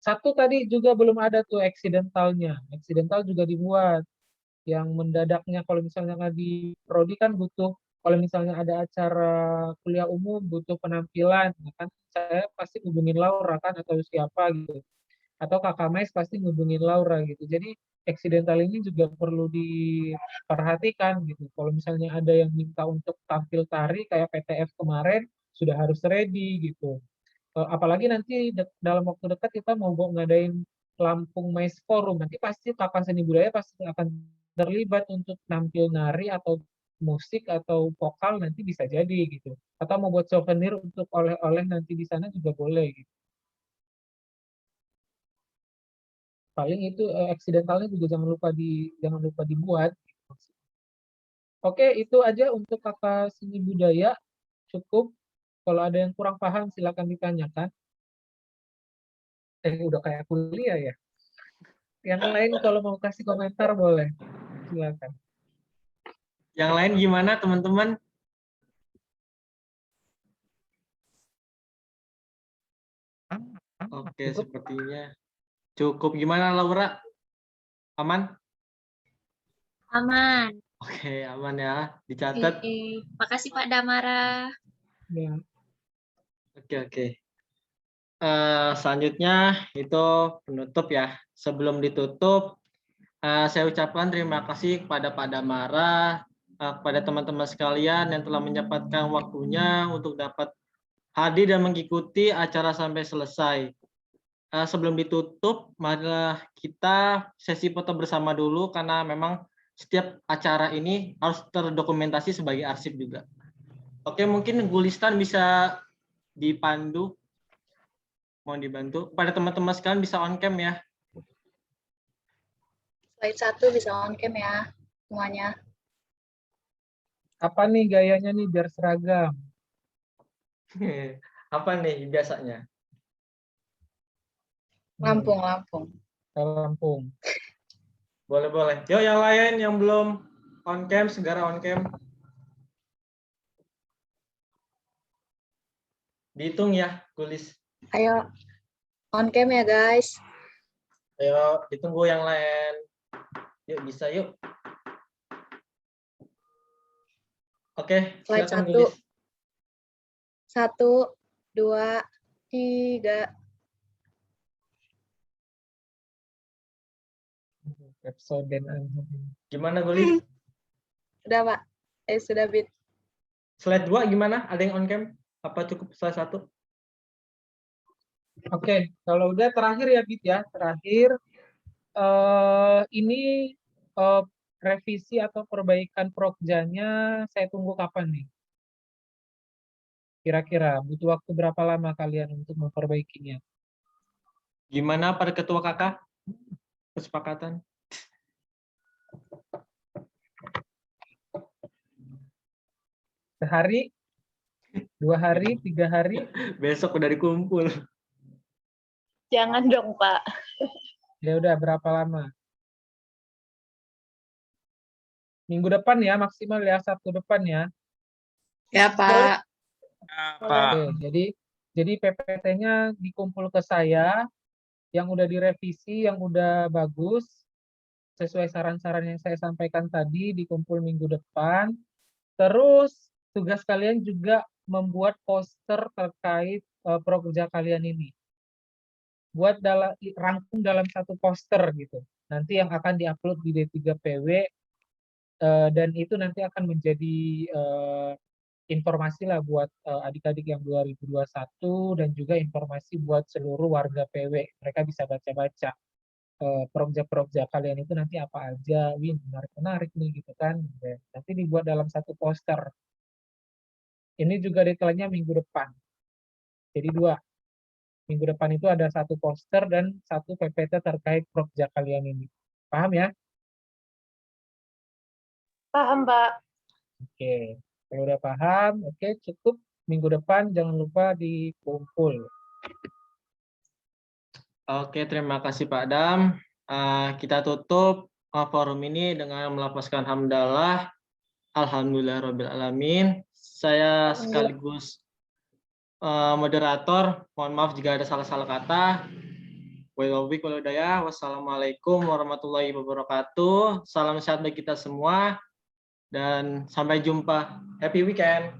satu tadi juga belum ada tuh eksidentalnya. Eksidental juga dibuat. Yang mendadaknya kalau misalnya nggak di prodi kan butuh, kalau misalnya ada acara kuliah umum butuh penampilan, nah kan saya pasti hubungin Laura kan atau siapa gitu, atau kakak Mais pasti hubungin Laura gitu. Jadi eksidental ini juga perlu diperhatikan gitu. Kalau misalnya ada yang minta untuk tampil tari kayak PTF kemarin, sudah harus ready gitu. Apalagi nanti dalam waktu dekat kita mau ngadain Lampung Mais Forum, nanti pasti kakak seni budaya pasti akan terlibat untuk nampil nari atau musik atau vokal, nanti bisa jadi gitu. Atau mau buat souvenir untuk oleh-oleh nanti di sana juga boleh gitu. Paling itu accidentalnya juga jangan lupa dibuat. Oke, itu aja untuk kakak seni budaya. Cukup. Kalau ada yang kurang paham silakan ditanyakan. Udah kayak kuliah ya. Yang lain kalau mau kasih komentar boleh. Silakan. Yang lain gimana teman-teman? Oke, Cukup. sepertinya cukup. Gimana Laura? Aman? Aman. Oke, aman ya. Dicatat. Oke. Makasih Pak Damara. Ya. Oke. Selanjutnya itu penutup ya. Sebelum ditutup, saya ucapkan terima kasih kepada Pak Damara, kepada teman-teman sekalian yang telah menyempatkan waktunya untuk dapat hadir dan mengikuti acara sampai selesai. Sebelum ditutup, marilah kita sesi foto bersama dulu karena memang setiap acara ini harus terdokumentasi sebagai arsip juga. Oke, mungkin Gulistan bisa dipandu. Mohon dibantu. Pada teman-teman sekalian bisa on cam ya. Slide 1 bisa on cam ya semuanya. Apa nih gayanya nih biar seragam? Apa nih biasanya? Lampung. Lampung. Boleh. Yuk yang lain yang belum on cam, segera on cam. Dihitung ya, Gulis. Ayo on cam ya guys. Ayo, ditunggu yang lain. Yuk, bisa yuk. Oke, Slide silakan 1. Gulis. 1, 2, 3. Gimana Gulis? Sudah Pak. Sudah Bit. Slide 2 gimana? Ada yang on cam? Apa cukup slide 1? Oke, kalau udah terakhir ya Bit ya. Terakhir ini revisi atau perbaikan Prokjanya saya tunggu kapan nih? Kira-kira butuh waktu berapa lama kalian untuk memperbaikinya? Gimana para ketua kakak? Kesepakatan? Sehari? 2 hari? 3 hari? Besok udah dikumpul. Jangan dong Pak. Ya udah berapa lama? Minggu depan ya maksimal ya, Sabtu depan ya. Ya Pak. Oke, jadi PPT-nya dikumpul ke saya, yang udah direvisi, yang udah bagus, sesuai saran-saran yang saya sampaikan tadi, dikumpul minggu depan. Terus tugas kalian juga membuat poster terkait prokerja kalian ini. Buat rangkum dalam satu poster gitu. Nanti yang akan diupload di D3PW, dan itu nanti akan menjadi informasi lah buat adik-adik yang 2021 dan juga informasi buat seluruh warga PW. Mereka bisa baca-baca prokerja kalian itu nanti apa aja. Wih, menarik nih gitu kan. Nanti dibuat dalam satu poster. Ini juga detailnya minggu depan. Jadi 2. Minggu depan itu ada satu poster dan satu PPT terkait prokerja kalian ini. Paham ya? Paham Pak. Oke. Kalau udah paham, oke, cukup. Minggu depan jangan lupa dikumpul. Oke, terima kasih Pak Dam. Kita tutup forum ini dengan melafazkan hamdalah. Alhamdulillahirrabbilalamin. Saya sekaligus moderator. Mohon maaf jika ada salah-salah kata. Wassalamualaikum warahmatullahi wabarakatuh. Salam sehat bagi kita semua. Dan sampai jumpa. Happy weekend.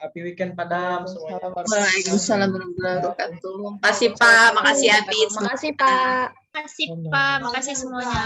Happy weekend pada semuanya. Waalaikumsalam warahmatullahi wabarakatuh. Makasih Pak, makasih Abid. Makasih Pak. Makasih Pak, makasih semuanya.